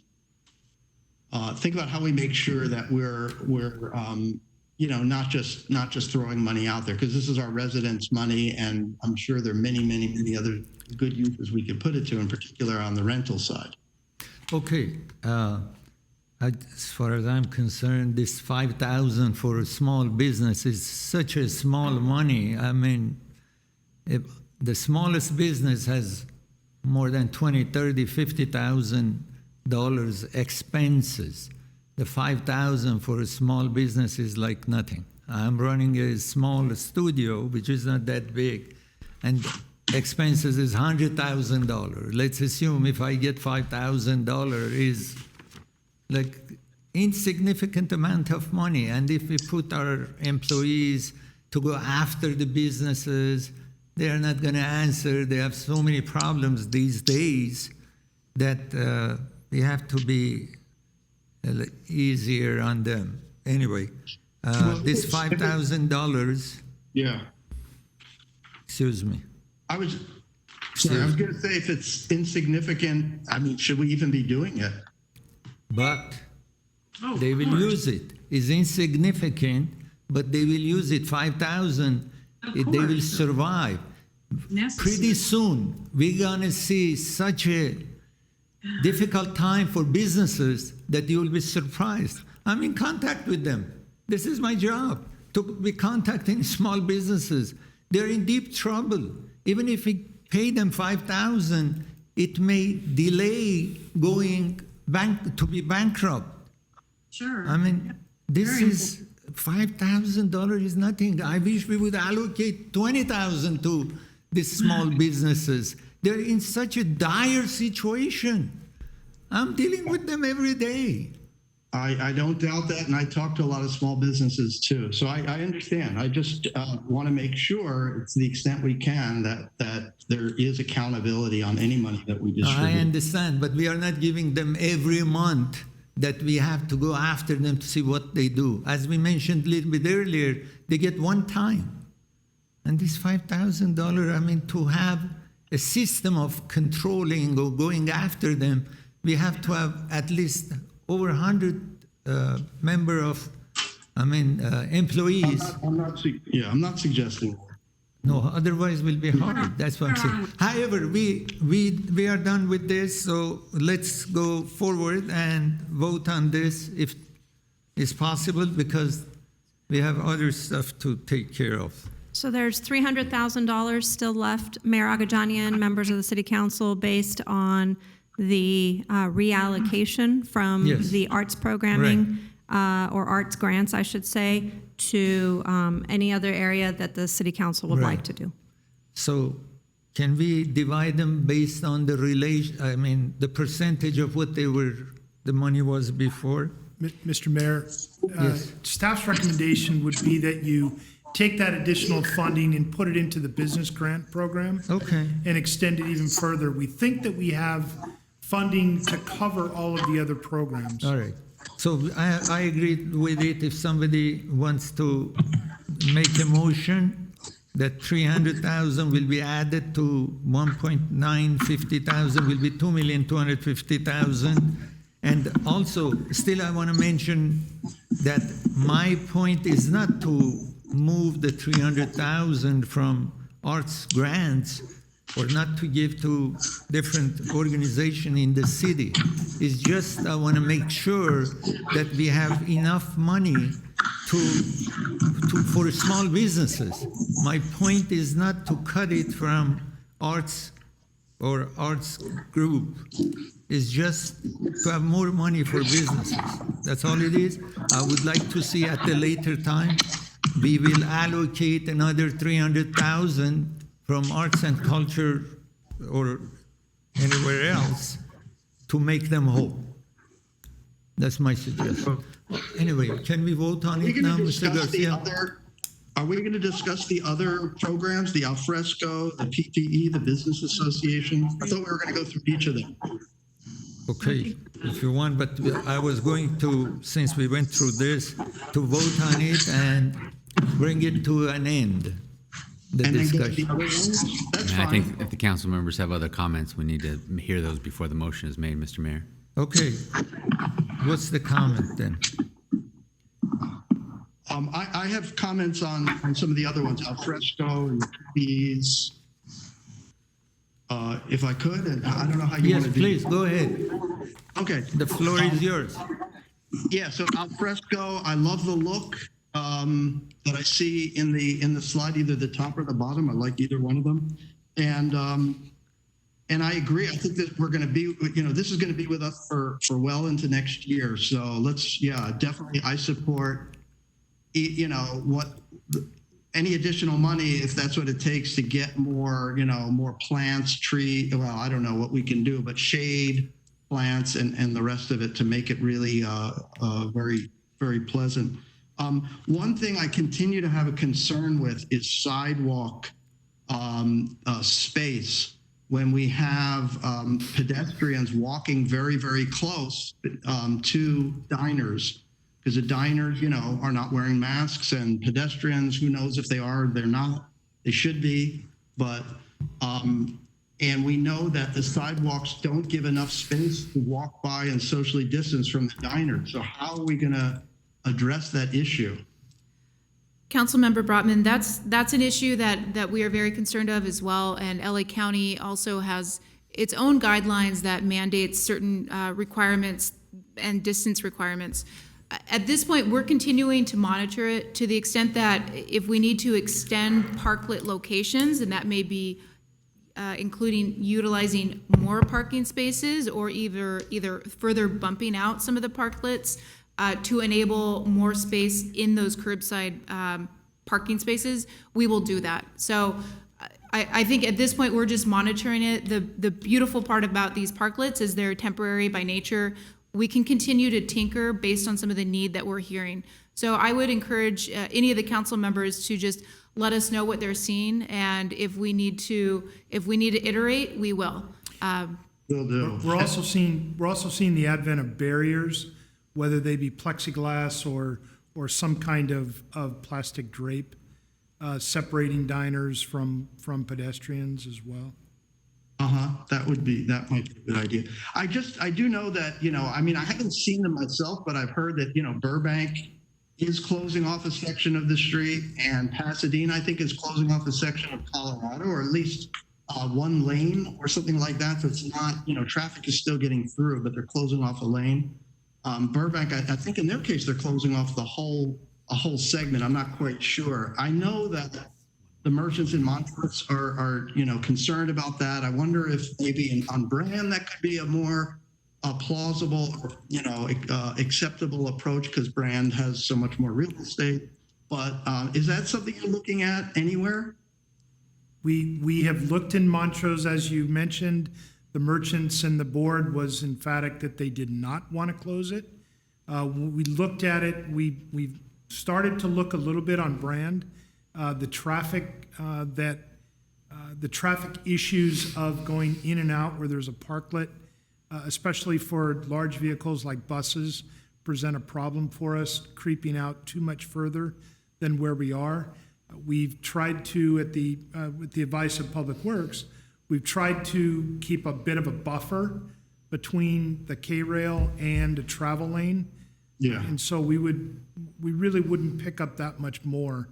H: think about how we make sure that we're not just throwing money out there, because this is our residents' money, and I'm sure there are many, many, many other good uses we could put it to, in particular on the rental side.
A: Okay, as far as I'm concerned, this 5,000 for a small business is such a small money. I mean, if the smallest business has more than $20,000, $30,000, $50,000 expenses. The 5,000 for a small business is like nothing. I'm running a small studio, which is not that big, and expenses is $100,000. Let's assume if I get $5,000 is like insignificant amount of money. And if we put our employees to go after the businesses, they are not going to answer. They have so many problems these days that we have to be easier on them. Anyway, this $5,000.
H: Yeah.
A: Excuse me.
H: I was going to say, if it's insignificant, I mean, should we even be doing it?
A: But they will use it. It's insignificant, but they will use it. 5,000, they will survive. Pretty soon, we're going to see such a difficult time for businesses that you will be surprised. I'm in contact with them. This is my job, to be contacting small businesses. They're in deep trouble. Even if we pay them 5,000, it may delay going to be bankrupt.
F: Sure.
A: I mean, this is $5,000 is nothing. I wish we would allocate 20,000 to these small businesses. They're in such a dire situation. I'm dealing with them every day.
H: I don't doubt that, and I talk to a lot of small businesses too. So I understand. I just want to make sure, to the extent we can, that there is accountability on any money that we distribute.
A: I understand, but we are not giving them every month that we have to go after them to see what they do. As we mentioned a little bit earlier, they get one time. And this $5,000, I mean, to have a system of controlling or going after them, we have to have at least over 100 employees.
H: I'm not suggesting.
A: No, otherwise will be hard. That's what I'm saying. However, we are done with this, so let's go forward and vote on this if it's possible, because we have other stuff to take care of.
D: So there's $300,000 still left, Mayor Agajanian, members of the City Council, based on the reallocation from
A: Yes.
D: the arts programming or arts grants, I should say, to any other area that the City Council would like to do.
A: So can we divide them based on the the percentage of what the money was before?
I: Mr. Mayor,
A: Yes.
I: staff's recommendation would be that you take that additional funding and put it into the business grant program.
A: Okay.
I: And extend it even further. We think that we have funding to cover all of the other programs.
A: All right. So I agree with it. If somebody wants to make a motion that 300,000 will be added to 1,950,000 will be 2,250,000. And also, still I want to mention that my point is not to move the 300,000 from arts grants or not to give to different organizations in the city. It's just I want to make sure that we have enough money for small businesses. My point is not to cut it from arts or arts group. It's just to have more money for businesses. That's all it is. I would like to see at a later time, we will allocate another 300,000 from arts and culture or anywhere else to make them whole. That's my suggestion. Anyway, can we vote on it now, Mr. Garcia?
H: Are we going to discuss the other programs, the FRESCO, the PTE, the Business Association? I thought we were going to go through each of them.
A: Okay, if you want, but I was going to, since we went through this, to vote on it and bring it to an end, the
H: And then get to the
A: discussion.
H: other ones? That's
C: And I
H: fine.
C: think if the council members have other comments, we need to hear those before the motion is made, Mr. Mayor.
A: Okay, what's the comment then?
H: I have comments on some of the other ones, FRESCO and these. If I could, and I don't know how you
A: Yes,
H: want to do.
A: please, go ahead.
H: Okay.
A: The floor is yours.
H: Yeah, so al fresco, I love the look that I see in the slide, either the top or the bottom. I like either one of them, and I agree. I think that we're going to be, this is going to be with us for well into next year. So let's, definitely, I support, any additional money, if that's what it takes to get more, more plants, well, I don't know what we can do, but shade plants and the rest of it to make it really very, very pleasant. One thing I continue to have a concern with is sidewalk space when we have pedestrians walking very, very close to diners. Because the diners, are not wearing masks, and pedestrians, who knows if they are, they're not, they should be. But, and we know that the sidewalks don't give enough space to walk by and socially distance from the diner. So how are we going to address that issue?
E: Councilmember Brotman, that's an issue that we are very concerned of as well. And LA County also has its own guidelines that mandate certain requirements and distance requirements. At this point, we're continuing to monitor it to the extent that if we need to extend parklet locations, and that may be including utilizing more parking spaces or either further bumping out some of the parklets to enable more space in those curbside parking spaces, we will do that. So I think at this point, we're just monitoring it. The beautiful part about these parklets is they're temporary by nature. We can continue to tinker based on some of the need that we're hearing. So I would encourage any of the council members to just let us know what they're seeing, and if we need to iterate, we will.
H: Will do.
I: We're also seeing the advent of barriers, whether they be plexiglass or some kind of plastic drape, separating diners from pedestrians as well.
H: That might be a good idea. I do know that, I haven't seen them myself, but I've heard that, Burbank is closing off a section of the street, and Pasadena, I think, is closing off a section of Colorado, or at least one lane or something like that. So it's not, traffic is still getting through, but they're closing off a lane. Burbank, I think in their case, they're closing off a whole segment. I'm not quite sure. I know that the merchants in Montrose are concerned about that. I wonder if maybe on Brand that could be a more plausible, acceptable approach, because Brand has so much more real estate. But is that something you're looking at anywhere?
I: We have looked in Montrose, as you mentioned. The merchants and the board was emphatic that they did not want to close it. We looked at it. We started to look a little bit on Brand. The traffic issues of going in and out where there's a parklet, especially for large vehicles like buses, present a problem for us, creeping out too much further than where we are. We've tried to, with the advice of Public Works, we've tried to keep a bit of a buffer between the K-rail and a travel lane.
H: Yeah.
I: And so we really wouldn't pick up that much more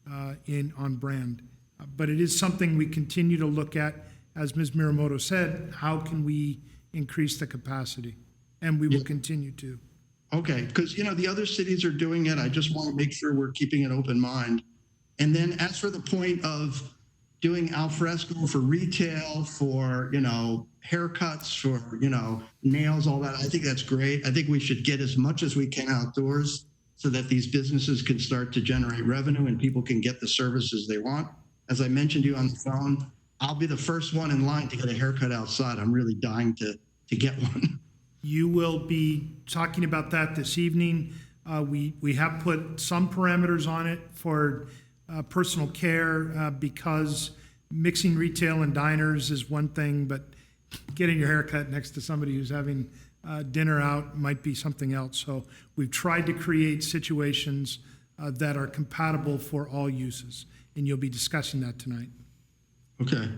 I: on Brand. But it is something we continue to look at. As Ms. Miramoto said, how can we increase the capacity? And we will continue to.
H: Okay, because, the other cities are doing it. I just want to make sure we're keeping an open mind. And then as for the point of doing al fresco for retail, for, haircuts, for, nails, all that, I think that's great. I think we should get as much as we can outdoors so that these businesses can start to generate revenue and people can get the services they want. As I mentioned to you on the phone, I'll be the first one in line to get a haircut outside. I'm really dying to get one.
I: You will be talking about that this evening. We have put some parameters on it for personal care because mixing retail and diners is one thing, but getting your haircut next to somebody who's having dinner out might be something else. So we've tried to create situations that are compatible for all uses, and you'll be discussing that tonight.
H: Okay.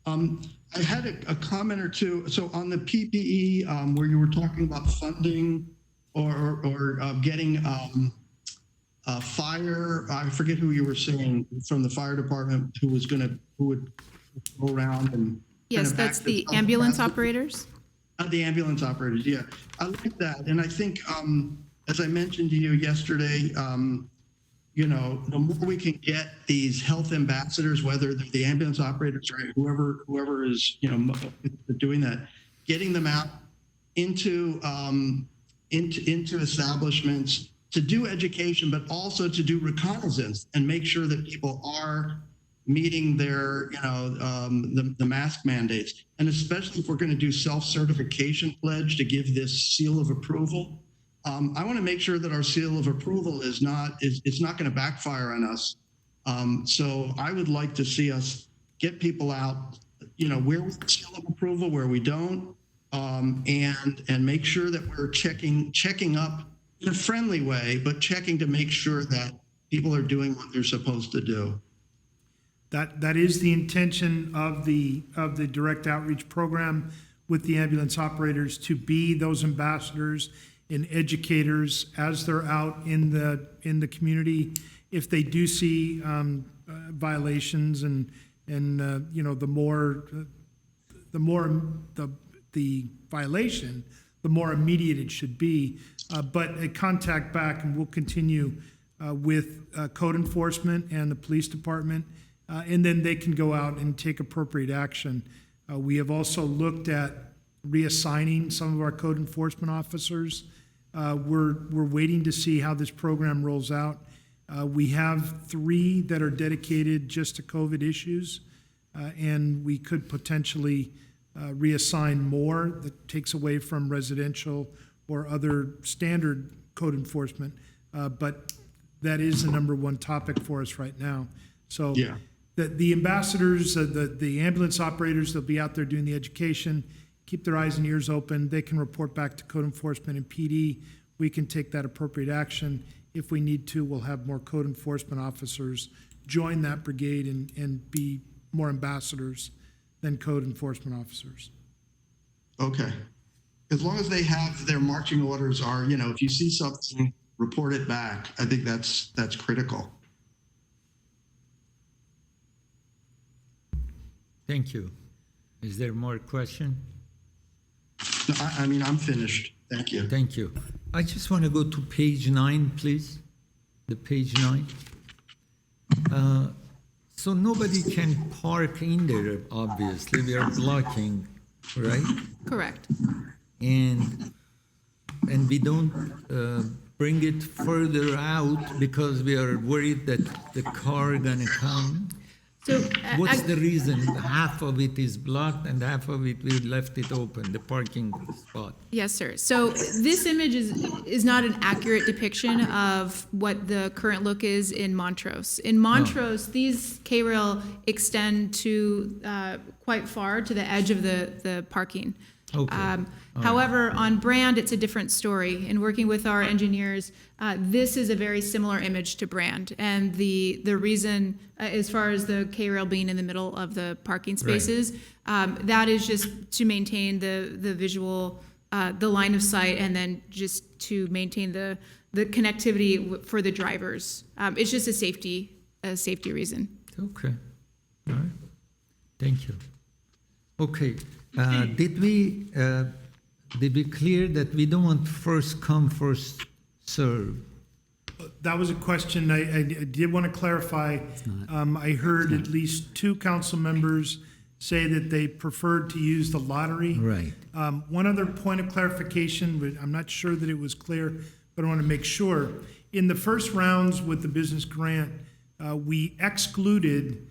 H: I had a comment or two. So on the PPE, where you were talking about funding or getting fire, I forget who you were saying from the fire department who would go around and.
E: Yes,
H: kind of
E: that's
H: act
E: the
H: as
E: ambulance
H: self-defense.
E: operators.
H: The ambulance operators, yeah. I like that. And I think, as I mentioned to you yesterday, you know, the more we can get these health ambassadors, whether they're the ambulance operators or whoever is, you know, doing that, getting them out into establishments to do education, but also to do reconnaissance and make sure that people are meeting their, you know, the mask mandates. And especially if we're going to do self-certification pledge to give this seal of approval, I want to make sure that our seal of approval is not going to backfire on us. So I would like to see us get people out, you know, where we seal of approval, where we don't, and make sure that we're checking up in a friendly way, but checking to make sure that people are doing what they're supposed to do.
I: That is the intention of the direct outreach program with the ambulance operators, to be those ambassadors and educators as they're out in the community. If they do see violations and you know, the more the violation, the more immediate it should be. But a contact back, and we'll continue with code enforcement and the police department. And then they can go out and take appropriate action. We have also looked at reassigning some of our code enforcement officers. We're waiting to see how this program rolls out. We have 3 that are dedicated just to COVID issues, and we could potentially reassign more that takes away from residential or other standard code enforcement. But that is the number 1 topic for us right now. So. Yeah. The ambassadors, the ambulance operators, they'll be out there doing the education, keep their eyes and ears open. They can report back to code enforcement and PD. We can take that appropriate action. If we need to, we'll have more code enforcement officers join that brigade and be more ambassadors than code enforcement officers.
H: Okay. As long as they have their marching orders are, you know, if you see something, report it back. I think that's critical.
A: Thank you. Is there more question?
H: No, I mean, I'm finished. Thank you.
A: Thank you. I just want to go to page 9, please. The page 9. So nobody can park in there, obviously. We are blocking, right?
E: Correct.
A: And we don't bring it further out because we are worried that the car gonna come.
E: So
A: What's the reason? Half of it is blocked and half of it, we left it open, the parking spot.
E: Yes, sir. So this image is not an accurate depiction of what the current look is in Montrose. In Montrose, these K-rail extend to quite far to the edge of the parking.
A: Okay.
E: However, on Brand, it's a different story. In working with our engineers, this is a very similar image to Brand. And the reason, as far as the K-rail being in the middle of the parking spaces, that is just to maintain the visual, the line of sight, and then just to maintain the connectivity for the drivers. It's just a safety reason.
A: Okay. All right. Thank you. Okay. Did we clear that we don't want first come, first serve?
I: That was a question I did want to clarify. I heard at least 2 council members say that they preferred to use the lottery.
A: Right.
I: One other point of clarification, but I'm not sure that it was clear, but I want to make sure. In the first rounds with the business grant, we excluded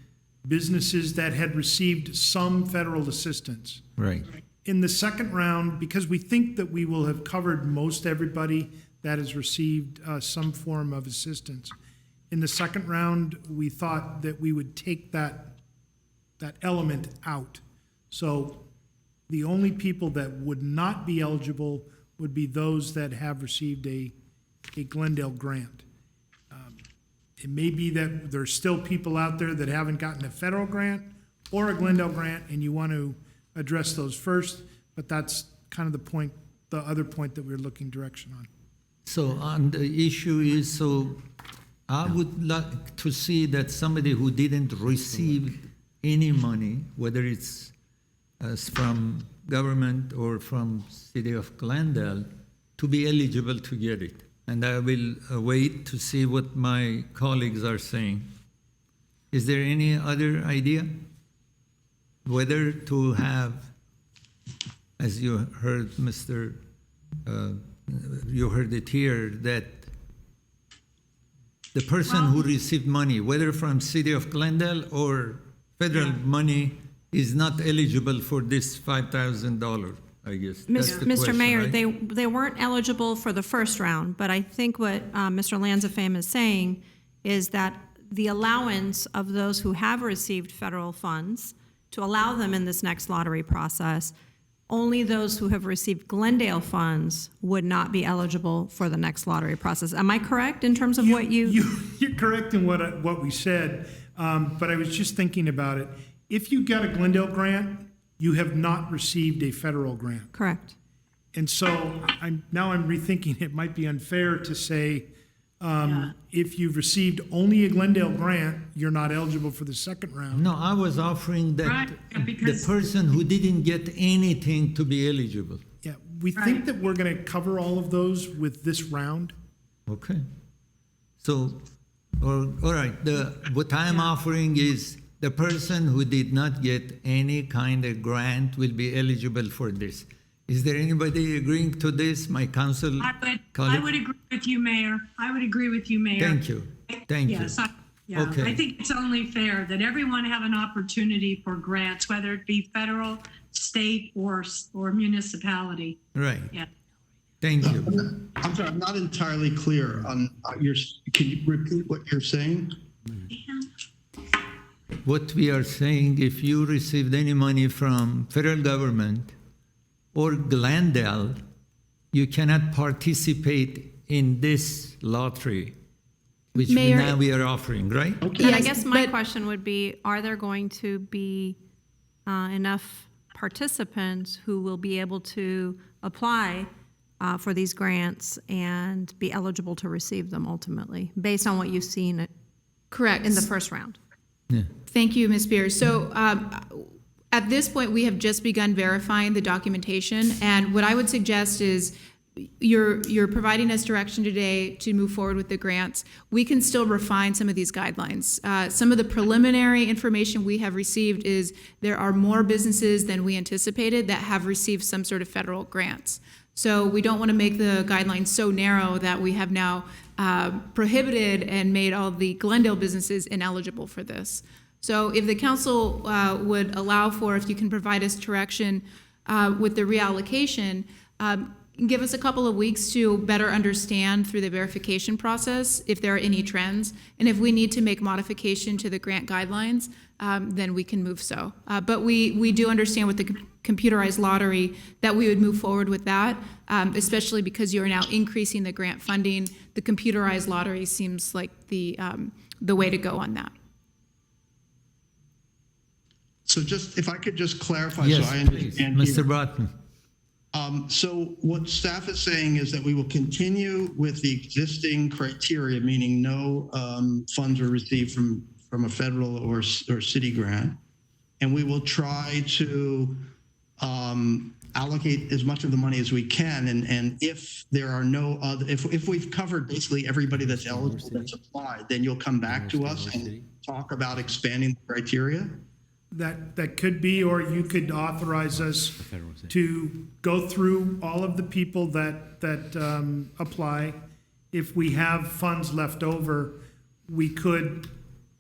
I: businesses that had received some federal assistance.
A: Right.
I: In the second round, because we think that we will have covered most everybody that has received some form of assistance, in the second round, we thought that we would take that element out. So the only people that would not be eligible would be those that have received a Glendale grant. It may be that there's still people out there that haven't gotten a federal grant or a Glendale grant, and you want to address those first, but that's kind of the other point that we're looking direction on.
A: So on the issue is, so I would like to see that somebody who didn't receive any money, whether it's from government or from City of Glendale, to be eligible to get it. And I will wait to see what my colleagues are saying. Is there any other idea? Whether to have, as you heard, you heard it here, that the person who received money, whether from City of Glendale or federal money, is not eligible for this $5,000, I guess. That's the
D: Mr.
A: question,
D: Mayor,
A: right?
D: they weren't eligible for the first round, but I think what Mr. Lanzafame is saying is that the allowance of those who have received federal funds, to allow them in this next lottery process, only those who have received Glendale funds would not be eligible for the next lottery process. Am I correct in terms of what you?
I: You're correct in what we said, but I was just thinking about it. If you got a Glendale grant, you have not received a federal grant.
D: Correct.
I: And so I'm rethinking it might be unfair to say, if you've received only a Glendale grant, you're not eligible for the second round.
A: No, I was offering that
F: Right,
A: the
F: because-
A: person who didn't get anything to be eligible.
I: Yeah, we think that we're going to cover all of those with this round.
A: Okay. So, all right, what I'm offering is the person who did not get any kind of grant will be eligible for this. Is there anybody agreeing to this, my council
F: I
A: colleague?
F: would agree with you, Mayor. I would agree with you, Mayor.
A: Thank you. Thank you.
F: Yes, yeah.
A: Okay.
F: I think it's only fair that everyone have an opportunity for grants, whether it be federal, state, or municipality.
A: Right.
F: Yeah.
A: Thank you.
H: I'm sorry, I'm not entirely clear on can you repeat what you're saying?
A: What we are saying, if you received any money from federal government or Glendale, you cannot participate in this lottery, which
E: Mayor-
A: now we are offering, right?
D: And I
E: Yes,
D: guess my
E: but-
D: question would be, are there going to be enough participants who will be able to apply for these grants and be eligible to receive them ultimately, based on what you've seen
E: Correct.
D: in the first round?
A: Yeah.
E: Thank you, Ms. Beers. So at this point, we have just begun verifying the documentation, and what I would suggest is you're providing us direction today to move forward with the grants. We can still refine some of these guidelines. Some of the preliminary information we have received is there are more businesses than we anticipated that have received some sort of federal grants. So we don't want to make the guidelines so narrow that we have now prohibited and made all the Glendale businesses ineligible for this. So if the council would allow for, if you can provide us direction with the reallocation, give us a couple of weeks to better understand through the verification process if there are any trends. And if we need to make modification to the grant guidelines, then we can move so. But we do understand with the computerized lottery that we would move forward with that, especially because you're now increasing the grant funding. The computerized lottery seems like the way to go on that.
H: So just, if I could just clarify,
A: Yes,
H: so I
A: please,
H: understand.
A: Mr.
H: here.
A: Broughton.
H: So what staff is saying is that we will continue with the existing criteria, meaning no funds were received from a federal or city grant. And we will try to allocate as much of the money as we can. And if there are no other, if we've covered basically everybody that's eligible that's applied, then you'll come back to us and talk about expanding the criteria.
I: That could be, or you could authorize us to go through all of the people that apply. If we have funds left over, we could,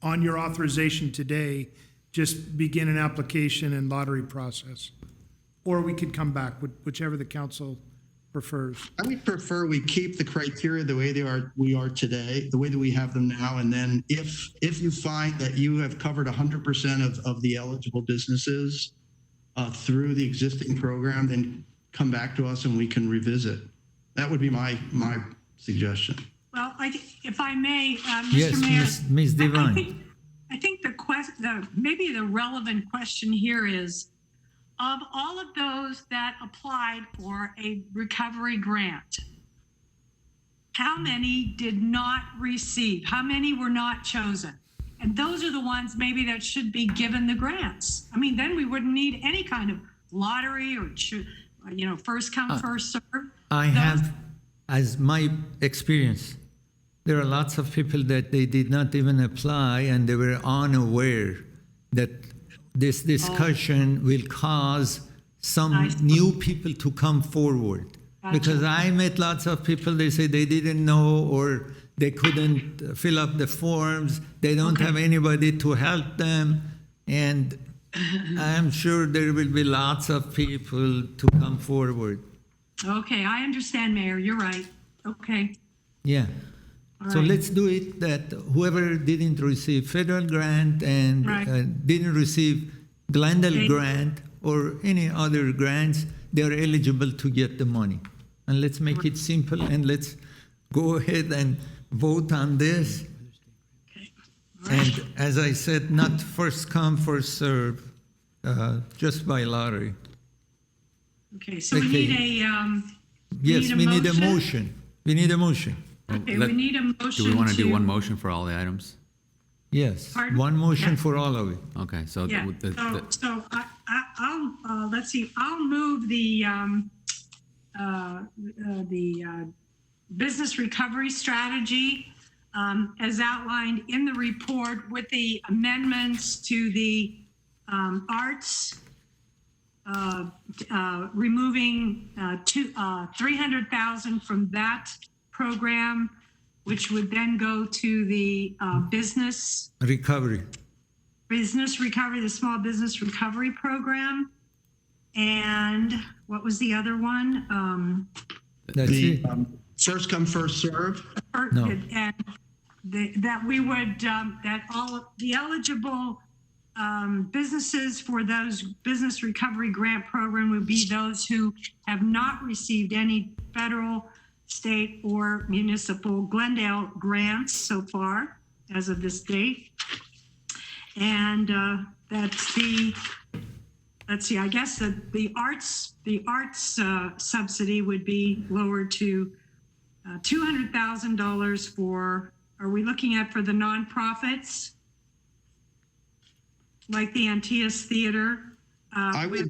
I: on your authorization today, just begin an application and lottery process. Or we could come back, whichever the council prefers.
H: I would prefer we keep the criteria the way we are today, the way that we have them now. And then if you find that you have covered 100% of the eligible businesses through the existing program, then come back to us and we can revisit. That would be my suggestion.
F: Well, if I may, Mr.
A: Yes,
F: Mayor.
A: Ms. Devine.
F: I think maybe the relevant question here is, of all of those that applied for a recovery grant, how many did not receive? How many were not chosen? And those are the ones maybe that should be given the grants. I mean, then we wouldn't need any kind of lottery or, first come, first serve.
A: I have, as my experience, there are lots of people that they did not even apply and they were unaware that this discussion will cause some new people to come forward.
F: Gotcha.
A: Because I met lots of people, they say they didn't know or they couldn't fill up the forms, they don't have anybody to help them, and I'm sure there will be lots of people to come forward.
F: Okay, I understand, Mayor. You're right. Okay.
A: Yeah.
F: All
A: So
F: right.
A: let's do it that whoever didn't receive federal grant and
F: Right.
A: didn't receive Glendale
F: Okay.
A: grant or any other grants, they're eligible to get the money. And let's make it simple and let's go ahead and vote on this.
F: Okay.
A: And as I said, not first come, first serve, just by lottery.
F: Okay, so we
A: Okay.
F: need a,
A: Yes, we need a
F: motion?
A: motion. We need a motion.
F: Okay, we need a motion
C: Do we want to do
F: to-
C: one motion for all the items?
A: Yes,
F: Pardon?
A: one motion
F: Yeah.
A: for all of it.
C: Okay, so
F: Yeah, so I'll, let's see, I'll move the business recovery strategy as outlined in the report with the amendments to the arts, removing 300,000 from that program, which would then go to the business
A: Recovery.
F: recovery, the small business recovery program. And what was the other one?
A: That's
H: The
A: it.
H: first come, first serve.
A: No.
F: And that we would, that all the eligible businesses for those business recovery grant program would be those who have not received any federal, state, or municipal Glendale grants so far as of this date. And that's let's see, I guess that the arts subsidy would be lowered to $200,000 for, are we looking at for the nonprofits? Like the Antias Theater?
H: I would-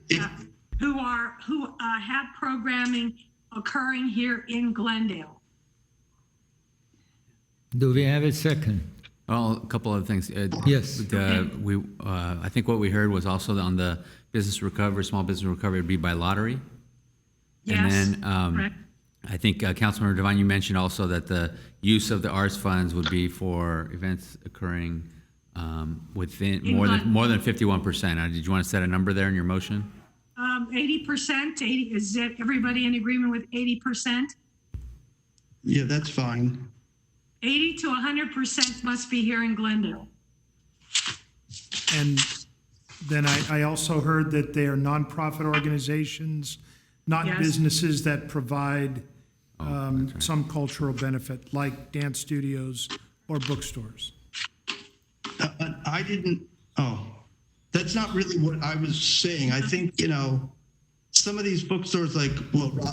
F: Who have programming occurring here in Glendale.
A: Do we have a second?
C: Well, a couple other things.
A: Yes.
C: I think what we heard was also on the business recovery, small business recovery would be by lottery.
F: Yes,
C: And then
F: correct.
C: I think Councilmember Devine, you mentioned also that the use of the arts funds would be for events occurring within
F: In
C: more than 51%. Did you want to set a number there in your motion?
F: 80%, is it everybody in agreement with 80%?
H: Yeah, that's fine.
F: 80 to 100% must be here in Glendale.
I: And then I also heard that they are nonprofit organizations, not
F: Yes.
I: businesses that provide
C: that's right.
I: some cultural benefit, like dance studios or bookstores.
H: I didn't, that's not really what I was saying. I think, some of these bookstores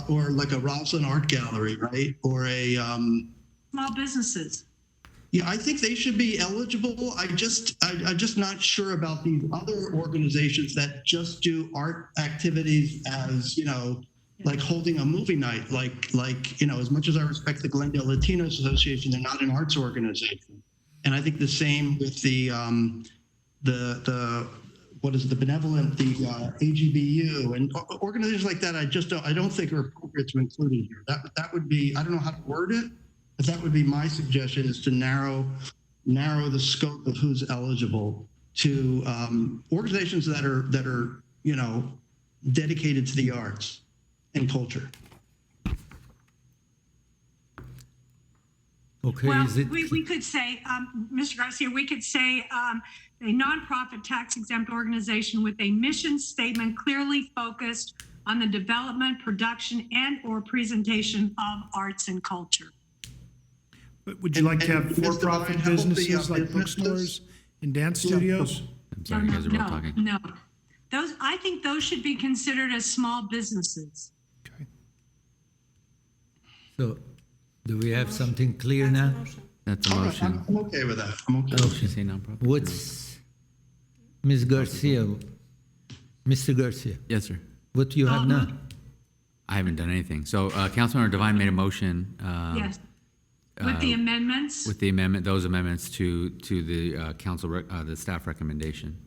H: or like a Roslyn Art Gallery, right? Or a,
F: Small businesses.
H: yeah, I think they should be eligible. I'm just not sure about these other organizations that just do art activities as, like holding a movie night, as much as I respect the Glendale Latinos Association, they're not an arts organization. And I think the same with the benevolent, the AGBU and organizations like that. I don't think are appropriate to include in here. That would be, I don't know how to word it, but that would be my suggestion, is to narrow the scope of who's eligible to organizations that are dedicated to the arts and culture.
A: Okay,
F: Well,
A: is it?
F: we could say, Mr. Garcia, we could say a nonprofit tax exempt organization with a mission statement clearly focused on the development, production, and or presentation of arts and culture.
I: But would you like to have
H: And Mr.
I: for-profit
H: Devine, how about the,
I: businesses like
H: businesses?
I: bookstores and dance studios?
C: I'm sorry, you guys are both talking.
F: No, I think those should be considered as small businesses.
I: Okay.
A: So Do we have something clear now?
C: That's a
H: All right,
C: motion.
H: I'm okay with that. I'm okay. with
C: Did you say non-public?
A: What's, Ms. Garcia, Mr. Garcia,
C: Yes, sir.
A: what do you have now?
C: I haven't done anything. So Councilmember Devine made a motion.
F: Yes. With the amendments?
C: With the amendment, those amendments to the the staff recommendation.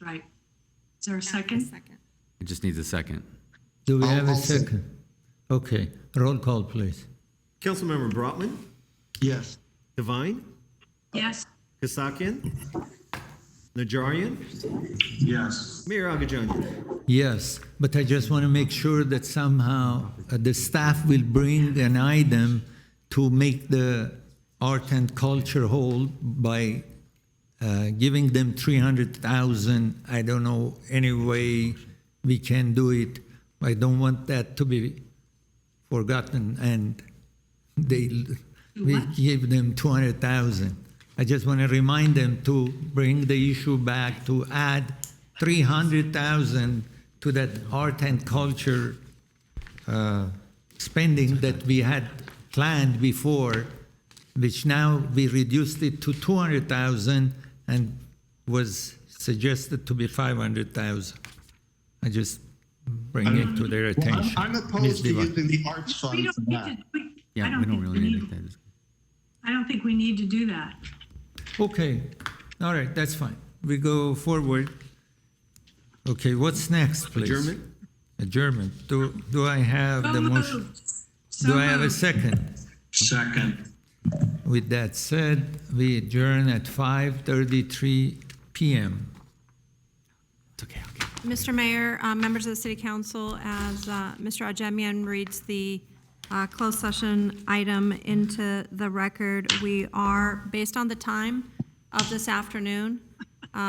F: Right. Is there a second?
C: It just needs a second.
A: Do we have a
H: I'll second.
A: second? Okay, roll call, please.
B: Councilmember Brotman,
H: Yes.
B: Divine,
F: Yes.
B: Kasakian, Najarian,
G: Yes.
B: Mayor Agajanian.
A: Yes, but I just want to make sure that somehow the staff will bring an item to make the art and culture whole by giving them 300,000. I don't know any way we can do it. I don't want that to be forgotten and we give them 200,000. I just want to remind them to bring the issue back to add 300,000 to that art and culture spending that we had planned before, which now we reduced it to 200,000 and was suggested to be 500,000. I just bring it to their
H: Well,
A: attention.
H: I'm
A: Ms.
H: opposed to
A: Devine.
H: using the arts
F: We
H: fund for
F: don't need
H: that.
F: to,
C: Yeah, we don't really need it.
F: I don't think we need to do that.
A: Okay, all right, that's fine. We go forward. Okay, what's next, please?
B: Adjournment?
A: Adjournment. Do I have
F: So
A: the motion?
F: moved. So
A: Do I have a
F: moved.
A: second?
G: Second.
A: With that said, we adjourn at 5:33 PM.
C: It's okay. Okay.
D: Mr. Mayor, members of the City Council, as Mr. Ajemian reads the closed session item into the record, we are, based on the time of this afternoon,